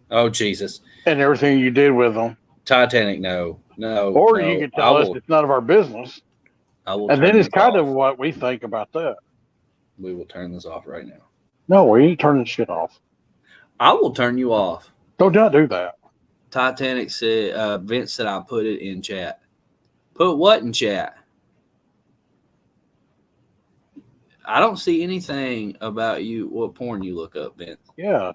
Oh, Jesus. And everything you did with them. Titanic, no. Or you can tell us it's none of our business. And then it's kind of what we think about that. We will turn this off right now. No, we ain't turning shit off. I will turn you off. Don't do that. Titanic said, Vince said I put it in chat. Put what in chat? I don't see anything about you, what porn you look up, Vince. Yeah.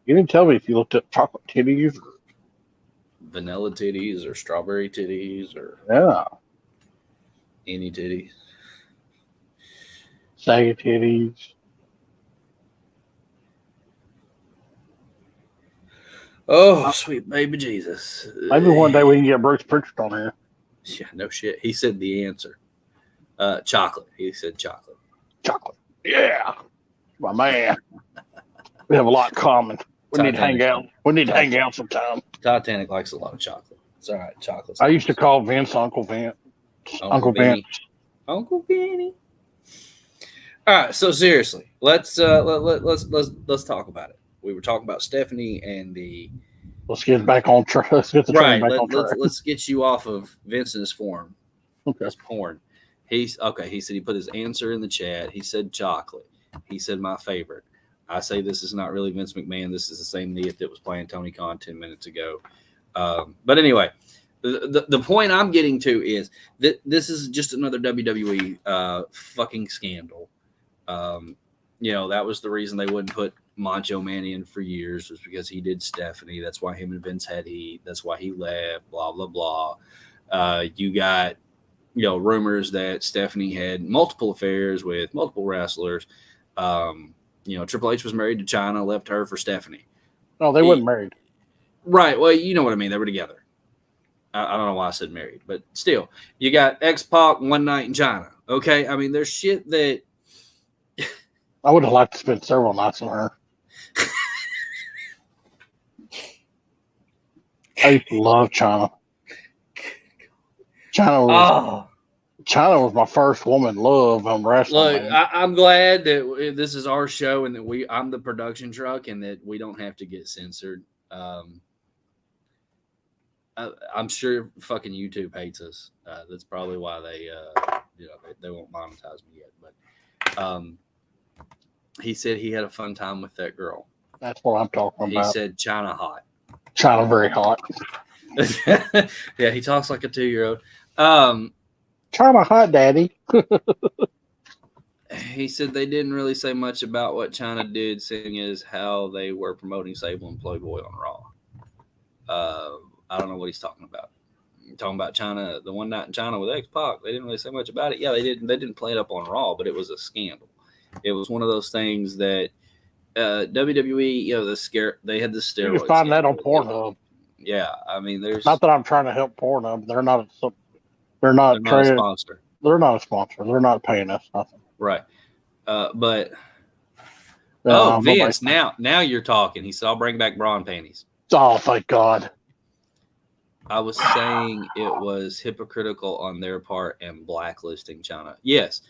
You didn't tell me if you looked at chocolate titties or vanilla titties or strawberry titties or any titties. Saggy titties. Oh, sweet baby Jesus. Maybe one day we can get Bruce Pritchard on here. Yeah, no shit. He said the answer. Chocolate. He said chocolate. Chocolate. Yeah. My man. We have a lot in common. We need to hang out. We need to hang out sometime. Titanic likes a lot of chocolate. It's all right. Chocolate. I used to call Vince Uncle Vince. Uncle Vince. Uncle Vinny. All right. So seriously, let's talk about it. We were talking about Stephanie and the. Let's get back on track. Let's get the train back on track. Let's get you off of Vincent's form. Okay. His porn. He said he put his answer in the chat. He said chocolate. He said my favorite. I say this is not really Vince McMahon. This is the same idiot that was playing Tony Khan 10 minutes ago. But anyway, the point I'm getting to is that this is just another WWE fucking scandal. That was the reason they wouldn't put Macho Man in for years, was because he did Stephanie. That's why him and Vince had heat. That's why he left, blah, blah, blah. You got, rumors that Stephanie had multiple affairs with multiple wrestlers. Triple H was married to China, left her for Stephanie. No, they weren't married. Right. Well, you know what I mean. They were together. I don't know why I said married, but still, you got X-Pac one night in China. Okay. I mean, there's shit that I would have liked to spend several nights with her. I used to love China. China was my first woman love on wrestling. Look, I'm glad that this is our show and that I'm the production truck and that we don't have to get censored. I'm sure fucking YouTube hates us. That's probably why they won't monetize me yet. But he said he had a fun time with that girl. That's what I'm talking about. He said China hot. China very hot. Yeah, he talks like a 2-year-old. China hot, Daddy. He said they didn't really say much about what China did, seeing as how they were promoting Sable and Playboy on Raw. I don't know what he's talking about. Talking about China, the one night in China with X-Pac. They didn't really say much about it. Yeah, they didn't play it up on Raw, but it was a scandal. It was one of those things that WWE, they had the steroids. You can find that on Pornhub. Yeah, I mean, there's not that I'm trying to help Pornhub. They're not a sponsor. They're not a sponsor. They're not paying us nothing. Right. But no, Vince, now you're talking. He said, I'll bring back bra and panties. Oh, thank God. I was saying it was hypocritical on their part and blacklisting China. Yes,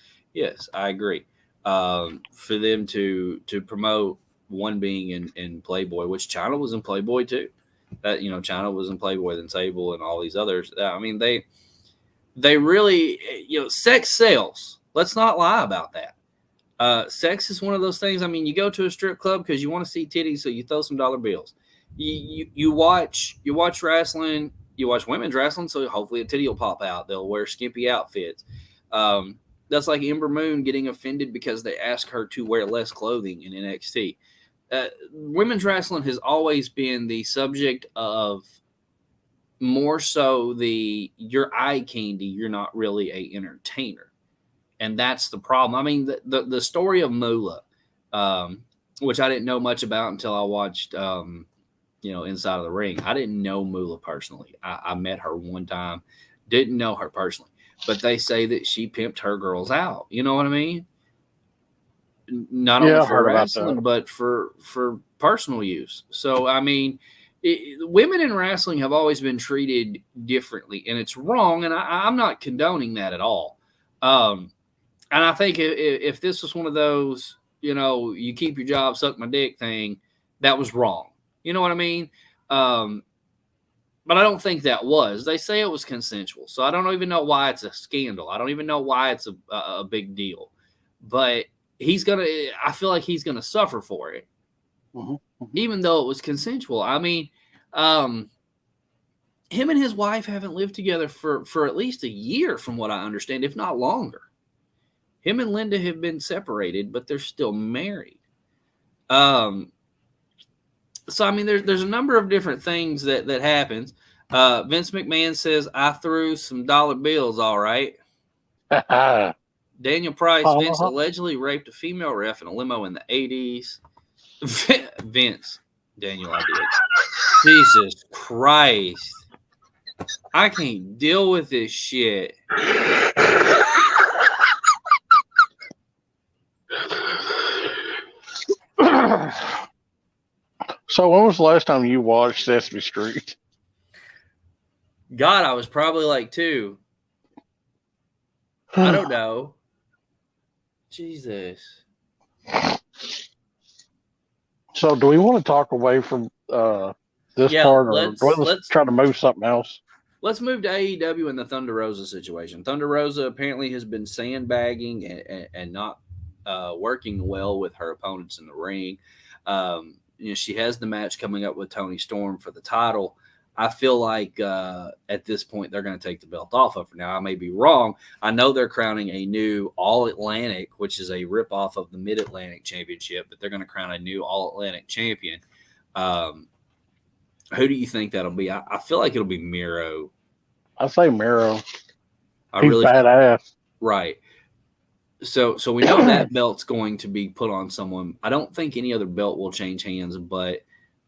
I agree. For them to promote one being in Playboy, which China was in Playboy too. That China was in Playboy, then Sable and all these others. I mean, they really, sex sells. Let's not lie about that. Sex is one of those things. I mean, you go to a strip club because you want to see titties, so you throw some dollar bills. You watch wrestling. You watch women's wrestling, so hopefully a titty will pop out. They'll wear skimpy outfits. That's like Ember Moon getting offended because they ask her to wear less clothing in NXT. Women's wrestling has always been the subject of more so you're eye candy, you're not really a entertainer. And that's the problem. I mean, the story of Moolah, which I didn't know much about until I watched, Inside of the Ring. I didn't know Moolah personally. I met her one time, didn't know her personally. But they say that she pimped her girls out. You know what I mean? Not only for wrestling, but for personal use. So, I mean, women in wrestling have always been treated differently, and it's wrong, and I'm not condoning that at all. And I think if this was one of those, you keep your job, suck my dick thing, that was wrong. You know what I mean? But I don't think that was. They say it was consensual, so I don't even know why it's a scandal. I don't even know why it's a big deal. But I feel like he's gonna suffer for it, even though it was consensual. I mean, him and his wife haven't lived together for at least a year, from what I understand, if not longer. Him and Linda have been separated, but they're still married. So I mean, there's a number of different things that happens. Vince McMahon says, "I threw some dollar bills, all right." Daniel Price, Vince allegedly raped a female ref in a limo in the 80s. Vince, Daniel, I did. Jesus Christ. I can't deal with this shit. So when was the last time you watched Sesame Street? God, I was probably like 2. I don't know. Jesus. So do we want to talk away from this part, or let's try to move something else? Let's move to AEW and the Thunder Rosa situation. Thunder Rosa apparently has been sandbagging and not working well with her opponents in the ring. She has the match coming up with Toni Storm for the title. I feel like at this point they're going to take the belt off of her. Now, I may be wrong. I know they're crowning a new All-Atlantic, which is a ripoff of the Mid-Atlantic Championship, but they're going to crown a new All-Atlantic champion. Who do you think that'll be? I feel like it'll be Miro. I say Miro. He's badass. Right. So we know that belt's going to be put on someone. I don't think any other belt will change hands, but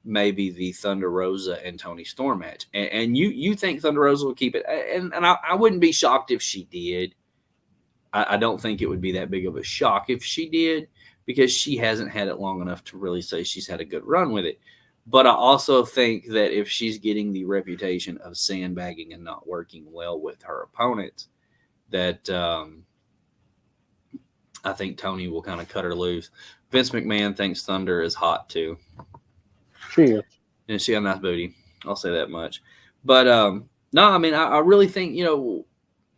maybe the Thunder Rosa and Toni Storm match. And you think Thunder Rosa will keep it? And I wouldn't be shocked if she did. I don't think it would be that big of a shock if she did, because she hasn't had it long enough to really say she's had a good run with it. But I also think that if she's getting the reputation of sandbagging and not working well with her opponents, that I think Toni will kind of cut her loose. Vince McMahon thinks Thunder is hot too. She is. And she got a nice booty. I'll say that much. But no, I mean, I really think,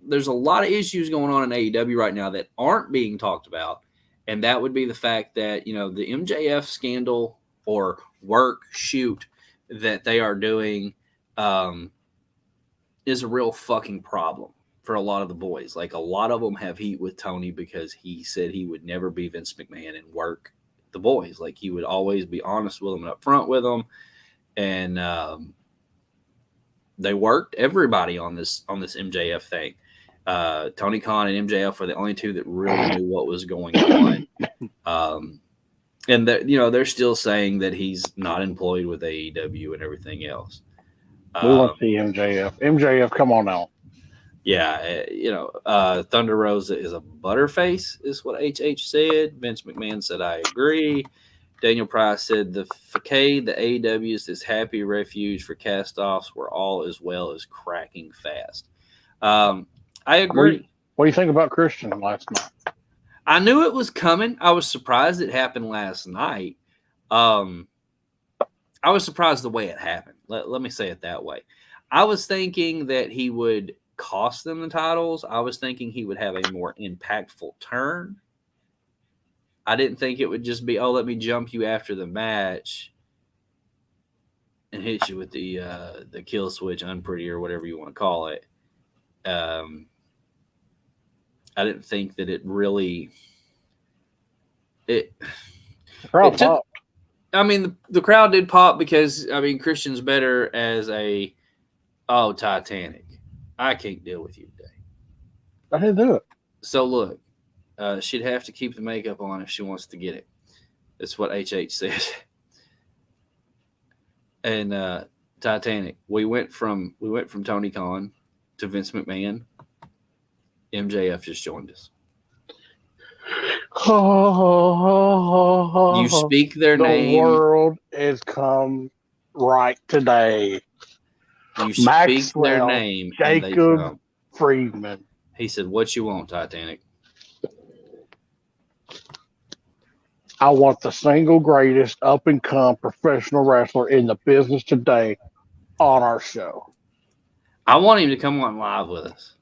there's a lot of issues going on in AEW right now that aren't being talked about. And that would be the fact that, the MJF scandal or work shoot that they are doing is a real fucking problem for a lot of the boys. Like, a lot of them have heat with Tony because he said he would never be Vince McMahon and work the boys. Like, he would always be honest with them and upfront with them. And they worked everybody on this MJF thing. Tony Khan and MJF were the only two that really knew what was going on. And they're still saying that he's not employed with AEW and everything else. We want to see MJF. MJF, come on now. Yeah, Thunder Rosa is a butterface, is what HH said. Vince McMahon said, I agree. Daniel Price said, the facade, the AEW is this happy refuge for cast-offs where all is well as cracking fast. I agree. What do you think about Christian last night? I knew it was coming. I was surprised it happened last night. I was surprised the way it happened. Let me say it that way. I was thinking that he would cost them the titles. I was thinking he would have a more impactful turn. I didn't think it would just be, oh, let me jump you after the match and hit you with the kill switch, unpretty, or whatever you want to call it. I didn't think that it really it took. I mean, the crowd did pop because Christian's better as a Titanic. I can't deal with you today. I didn't do it. So look, she'd have to keep the makeup on if she wants to get it. That's what HH says. And Titanic, we went from Tony Khan to Vince McMahon. MJF just joined us. You speak their name. The world has come right today. You speak their name. Jacob Friedman. He said, "What you want, Titanic?" I want the single greatest up-and-come professional wrestler in the business today on our show. I want him to come on live with us.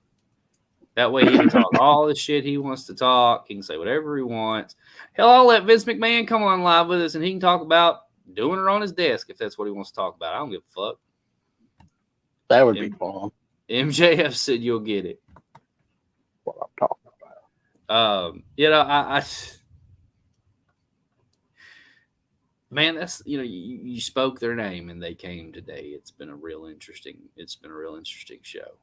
That way he can talk all the shit he wants to talk. He can say whatever he wants. Hell, I'll let Vince McMahon come on live with us, and he can talk about doing it on his desk if that's what he wants to talk about. I don't give a fuck. That would be fun. MJF said you'll get it. What I'm talking about. I man, that's you spoke their name and they came today. It's been a real interesting show.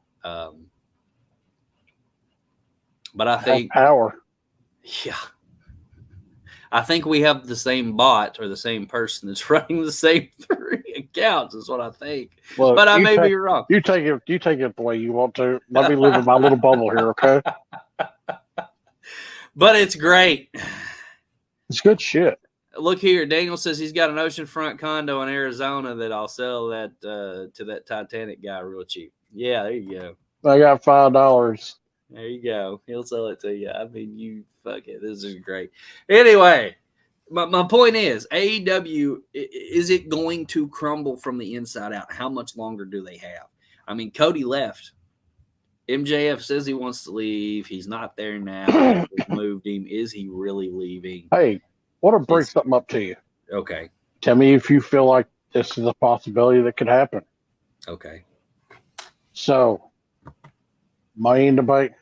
But I think power. Yeah. I think we have the same bot or the same person that's running the same 3 accounts is what I think. Look, but I may be wrong. You take it the way you want to. Let me live in my little bubble here, okay? But it's great. It's good shit. Look here, Daniel says he's got an oceanfront condo in Arizona that I'll sell that to that Titanic guy real cheap. Yeah, there you go. I got $5. There you go. He'll sell it to you. I mean, you fuck it. This is great. Anyway, my point is, AEW, is it going to crumble from the inside out? How much longer do they have? I mean, Cody left. MJF says he wants to leave. He's not there now. They've moved him. Is he really leaving? Hey, I want to bring something up to you. Okay. Tell me if you feel like this is a possibility that could happen. Okay. So, Money in the Bank.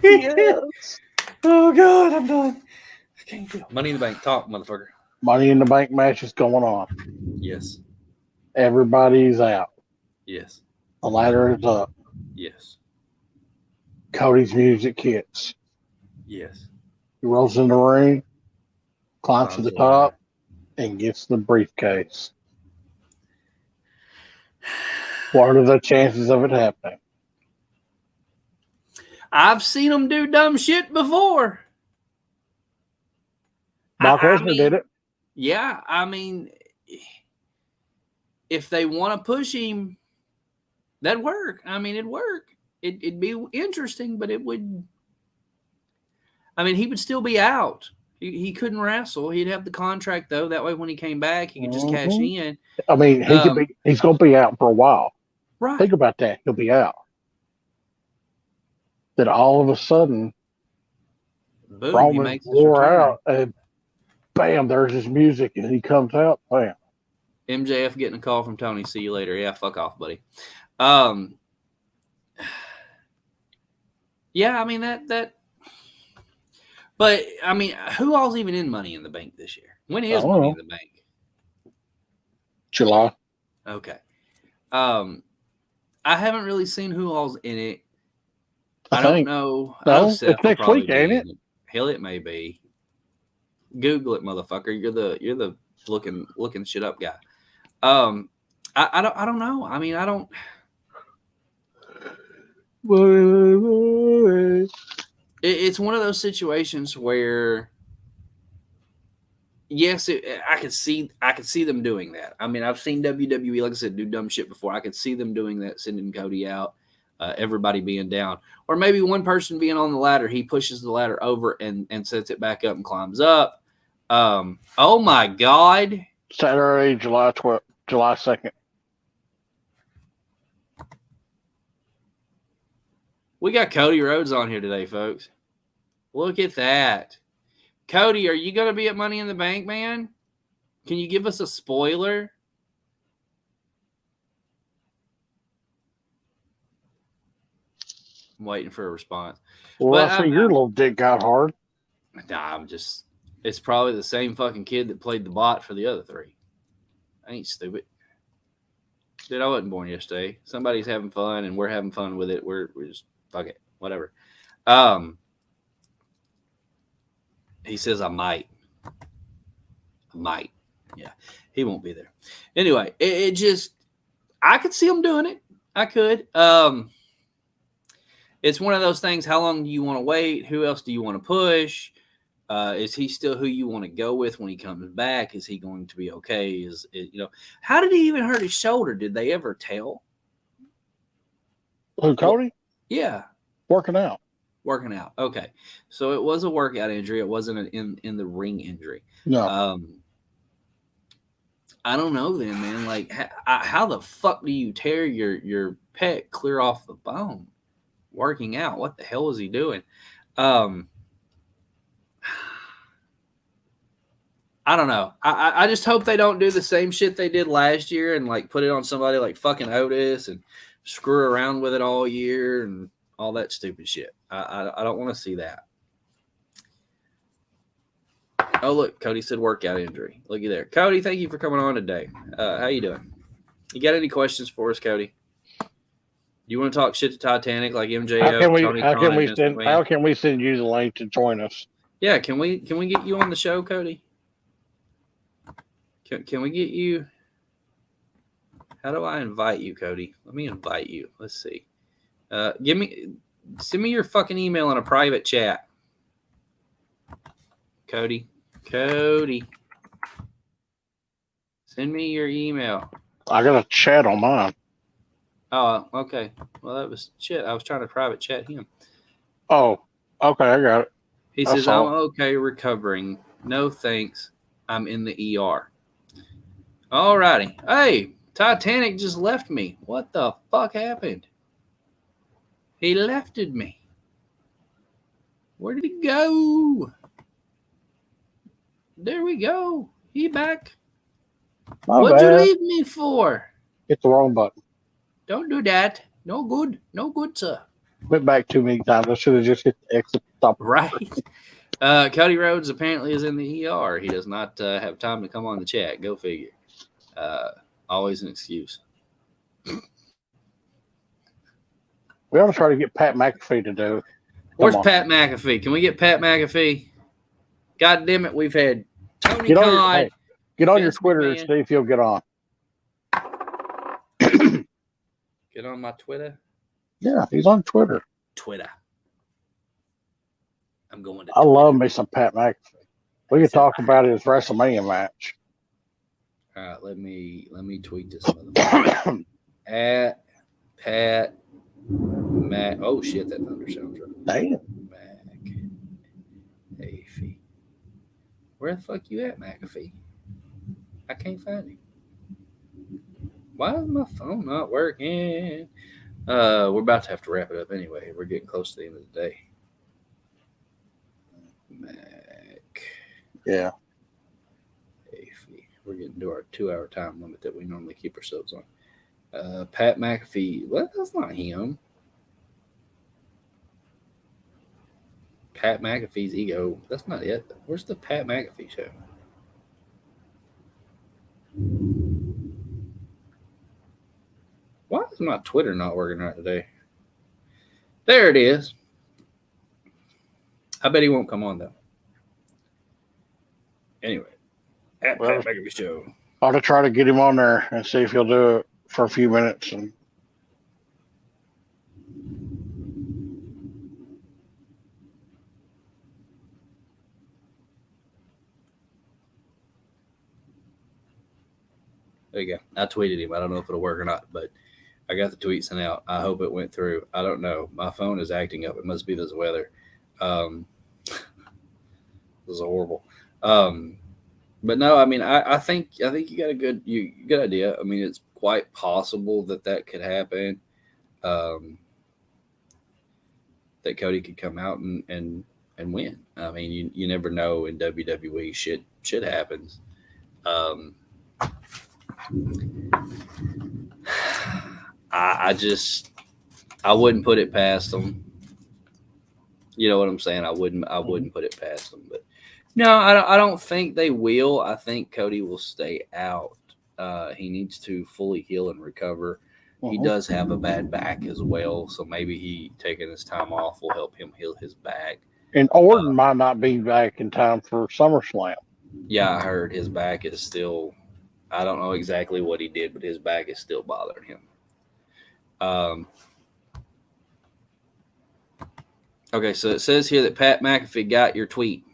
Yes. Oh, God, I'm done. I can't do it. Money in the Bank. Talk, motherfucker. Money in the Bank match is going on. Yes. Everybody's out. Yes. The ladder is up. Yes. Cody's music hits. Yes. He rolls in the ring, climbs to the top, and gets the briefcase. What are the chances of it happening? I've seen them do dumb shit before. Brock Lesnar did it. Yeah, I mean, if they want to push him, that'd work. I mean, it'd work. It'd be interesting, but it would. I mean, he would still be out. He couldn't wrestle. He'd have the contract though. That way, when he came back, he could just cash in. I mean, he's going to be out for a while. Right. Think about that. He'll be out. Then all of a sudden, boom, Roman wore out, and bam, there's his music, and he comes out. Bam. MJF getting a call from Tony. See you later. Yeah, fuck off, buddy. Yeah, I mean that. But I mean, who all's even in Money in the Bank this year? When is Money in the Bank? July. Okay. I haven't really seen who all's in it. I don't know. No, it's next week, ain't it? Hell, it may be. Google it, motherfucker. You're the looking shit up guy. I don't know. I mean, I don't. It's one of those situations where, yes, I could see them doing that. I mean, I've seen WWE, like I said, do dumb shit before. I could see them doing that, sending Cody out. everybody being down. Or maybe one person being on the ladder, he pushes the ladder over and sets it back up and climbs up. Oh, my God. Saturday, July 2nd. We got Cody Rhodes on here today, folks. Look at that. Cody, are you going to be at Money in the Bank, man? Can you give us a spoiler? I'm waiting for a response. Well, I see your little dick got hard. Nah, it's probably the same fucking kid that played the bot for the other three. I ain't stupid. Dude, I wasn't born yesterday. Somebody's having fun, and we're having fun with it. We're just, fuck it, whatever. He says I might. Yeah, he won't be there. Anyway, it just, I could see him doing it. I could. It's one of those things. How long do you want to wait? Who else do you want to push? Is he still who you want to go with when he comes back? Is he going to be okay? How did he even hurt his shoulder? Did they ever tell? Who, Cody? Yeah. Working out. Okay. So it was a workout injury. It wasn't an in the ring injury. No. I don't know then, man. Like, how the fuck do you tear your pec clear off the bone? Working out. What the hell is he doing? I don't know. I just hope they don't do the same shit they did last year and like put it on somebody like fucking Otis and screw around with it all year and all that stupid shit. I don't want to see that. Oh, look, Cody said workout injury. Looky there. Cody, thank you for coming on today. How you doing? You got any questions for us, Cody? You want to talk shit to Titanic like MJF? How can we send you the link to join us? Yeah, can we get you on the show, Cody? Can we get you? How do I invite you, Cody? Let me invite you. Let's see. Send me your fucking email in a private chat. Cody. Send me your email. I got a chat on mine. Oh, okay. Well, that was shit. I was trying to private chat him. Oh, okay. I got it. He says, I'm okay recovering. No thanks. I'm in the ER. All righty. Hey, Titanic just left me. What the fuck happened? He lefted me. Where did he go? There we go. He back. What'd you leave me for? Hit the wrong button. Don't do that. No good. No good, sir. Went back too many times. I should have just hit the exit stop. Right. Cody Rhodes apparently is in the ER. He does not have time to come on the chat. Go figure. Always an excuse. We ought to try to get Pat McAfee to do it. Where's Pat McAfee? Can we get Pat McAfee? God damn it, we've had Tony Khan. Get on your Twitter and see if you'll get on. Get on my Twitter? Yeah, he's on Twitter. I'm going to I love me some Pat McAfee. We can talk about his WrestleMania match. All right, let me tweet this at Pat Mac. Oh shit, that thunder sounds right. Damn. McAfee. Where the fuck you at, McAfee? I can't find him. Why is my phone not working? We're about to have to wrap it up anyway. We're getting close to the end of the day. Yeah. We're getting to our 2-hour time limit that we normally keep ourselves on. Pat McAfee. Well, that's not him. Pat McAfee's ego. That's not it. Where's the Pat McAfee show? Why is my Twitter not working right today? There it is. I bet he won't come on, though. Anyway. Pat McAfee show. Ought to try to get him on there and see if he'll do it for a few minutes. And there you go. I tweeted him. I don't know if it'll work or not, but I got the tweet sent out. I hope it went through. I don't know. My phone is acting up. It must be this weather. This is horrible. But no, I mean, I think you got a good idea. I mean, it's quite possible that could happen. That Cody could come out and win. I mean, you never know in WWE. Shit happens. I wouldn't put it past them. You know what I'm saying? I wouldn't put it past them. But no, I don't think they will. I think Cody will stay out. He needs to fully heal and recover. He does have a bad back as well, so maybe he taking his time off will help him heal his back. And Orton might not be back in time for SummerSlam. Yeah, I heard his back is still. I don't know exactly what he did, but his back is still bothering him. Okay, so it says here that Pat McAfee got your tweet.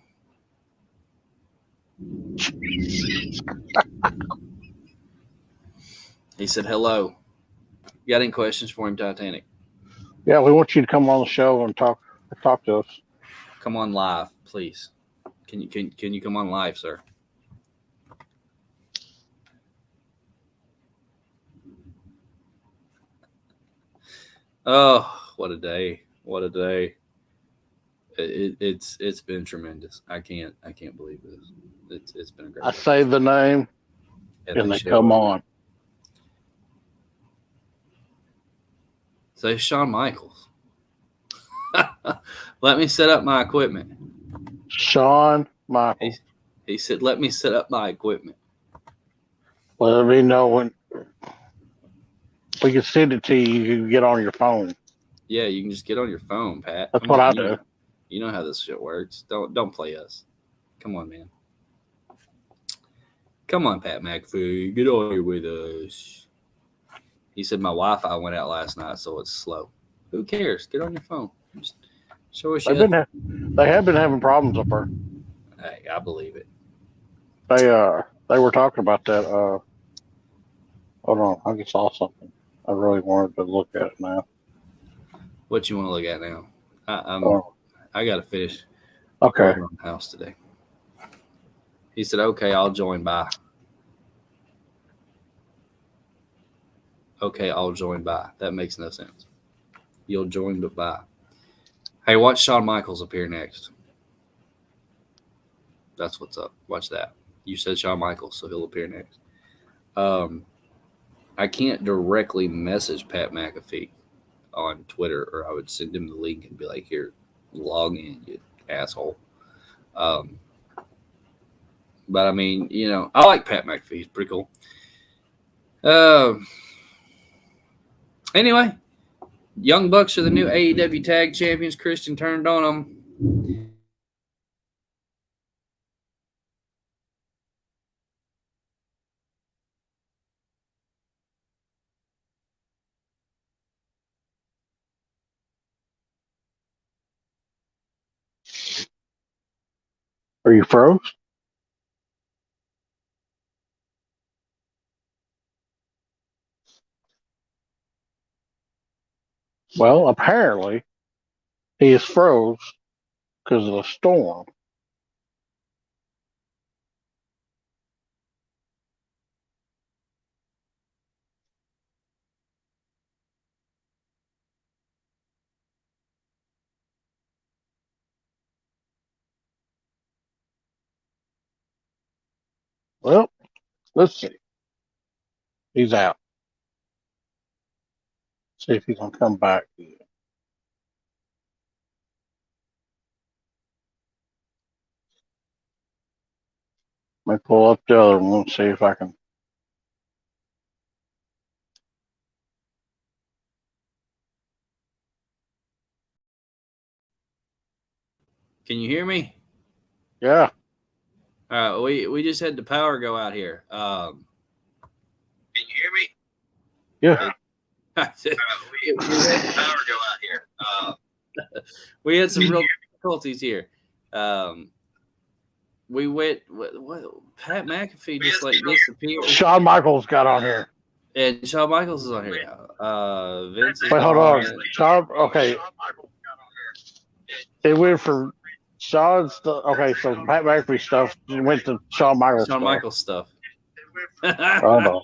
He said hello. You got any questions for him, Titanic? Yeah, we want you to come on the show and talk to us. Come on live, please. Can you come on live, sir? Oh, what a day! What a day! It's been tremendous. I can't believe this. It's been a great. I say the name, and they come on. Say Shawn Michaels. Let me set up my equipment. Shawn Michaels. He said, "Let me set up my equipment." Let me know when we can send it to you. You can get on your phone. Yeah, you can just get on your phone, Pat. That's what I do. You know how this shit works. Don't play us. Come on, man. Come on, Pat McAfee. Get on here with us. He said my Wi-Fi went out last night, so it's slow. Who cares? Get on your phone. Just show us. They have been having problems up there. Hey, I believe it. They were talking about that. Hold on, I just saw something. I really wanted to look at it now. What you want to look at now? I got to finish. Okay. On the house today. He said, "Okay, I'll join by." Okay, I'll join by. That makes no sense. You'll join but by. Hey, watch Shawn Michaels appear next. That's what's up. Watch that. You said Shawn Michaels, so he'll appear next. I can't directly message Pat McAfee on Twitter, or I would send him the link and be like, "Here, log in, you asshole." But I mean, you know, I like Pat McAfee. He's pretty cool. Anyway, Young Bucks are the new AEW Tag Champions. Christian turned on them. Are you froze? Well, apparently he is froze because of the storm. Well, let's see. He's out. See if he's gonna come back. Let me pull up the other one and see if I can. Can you hear me? Yeah. All right, we just had the power go out here. Can you hear me? Yeah. We had the power go out here. We had some real difficulties here. We went. What Pat McAfee just like disappeared. Shawn Michaels got on here. And Shawn Michaels is on here. Vince is Wait, hold gone. on. Shawn, okay. It went from Shawn's stuff. Okay, so Pat McAfee stuff went to Shawn Michaels Shawn stuff. Michaels stuff. Hold on.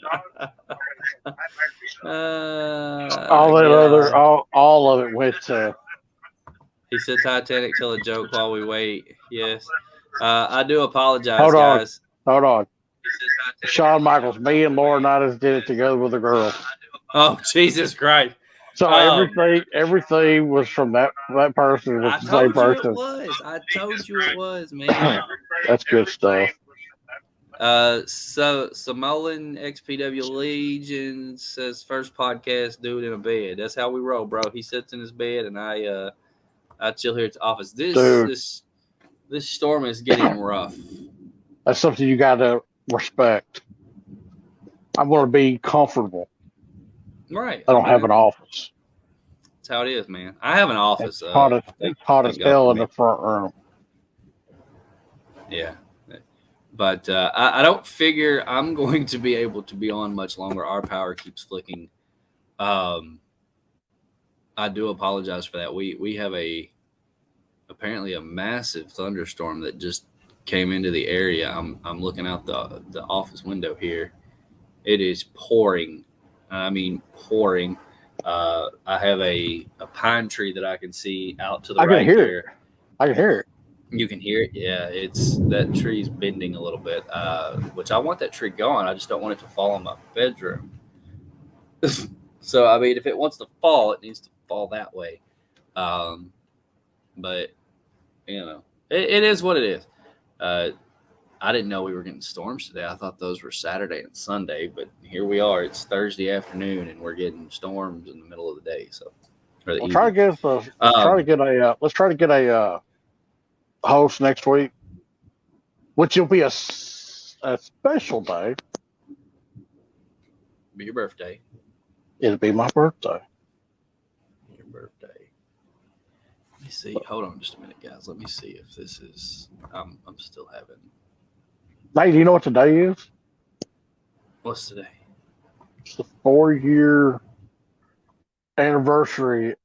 All that yeah. other, all of it went to. He said Titanic, tell a joke while we wait. Yes. I do apologize, Hold on. guys. Hold on. Shawn Michaels, me and Laurinaitis did it together with a girl. Oh, Jesus Christ. So everything was from that person. Was I the told same you person. it was. I told you it was, man. That's good stuff. So Samoan XPW Legion says first podcast, do it in a bed. That's how we roll, bro. He sits in his bed and I chill here at the office. This storm is getting rough. That's something you gotta respect. I'm gonna be comfortable. Right. I don't have an office. That's how it is, man. I have an office. It's hot as hell in the front room. Yeah. But I don't figure I'm going to be able to be on much longer. Our power keeps flicking. I do apologize for that. We have apparently a massive thunderstorm that just came into the area. I'm looking out the office window here. It is pouring. I mean, pouring. I have a pine tree that I can see out to the right here. I can hear it. You can hear it. Yeah, that tree's bending a little bit, which I want that tree going. I just don't want it to fall on my bedroom. So, I mean, if it wants to fall, it needs to fall that way. But, you know, it is what it is. I didn't know we were getting storms today. I thought those were Saturday and Sunday, but here we are. It's Thursday afternoon, and we're getting storms in the middle of the day. So, let's try to get a host next week, which will be a special day. Be your birthday. It'll be my birthday. Your birthday. Let me see. Hold on just a minute, guys. Let me see if this is. I'm still having. Hey, do you know what today is? What's today? It's the 4-year anniversary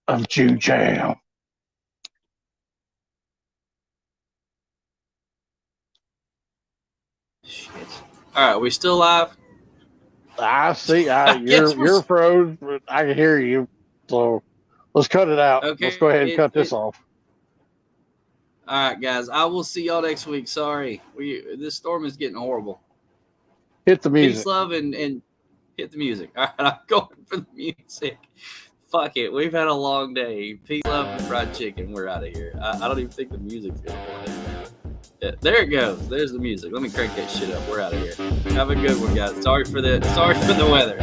of Jew Jam. Shit. All right, we still live? I see. You're froze, but I can hear you. So let's cut it out. Okay. Let's go ahead and cut this off. All right, guys. I will see y'all next week. Sorry, this storm is getting horrible. Hit the music. Peace, love, and hit the music. All right, I'm going for the music. Fuck it. We've had a long day. Peace, love, and fried chicken. We're out of here. I don't even think the music's gonna play. Yeah, there it goes. There's the music. Let me crank that shit up. We're out of here. Have a good one, guys. Sorry for the weather.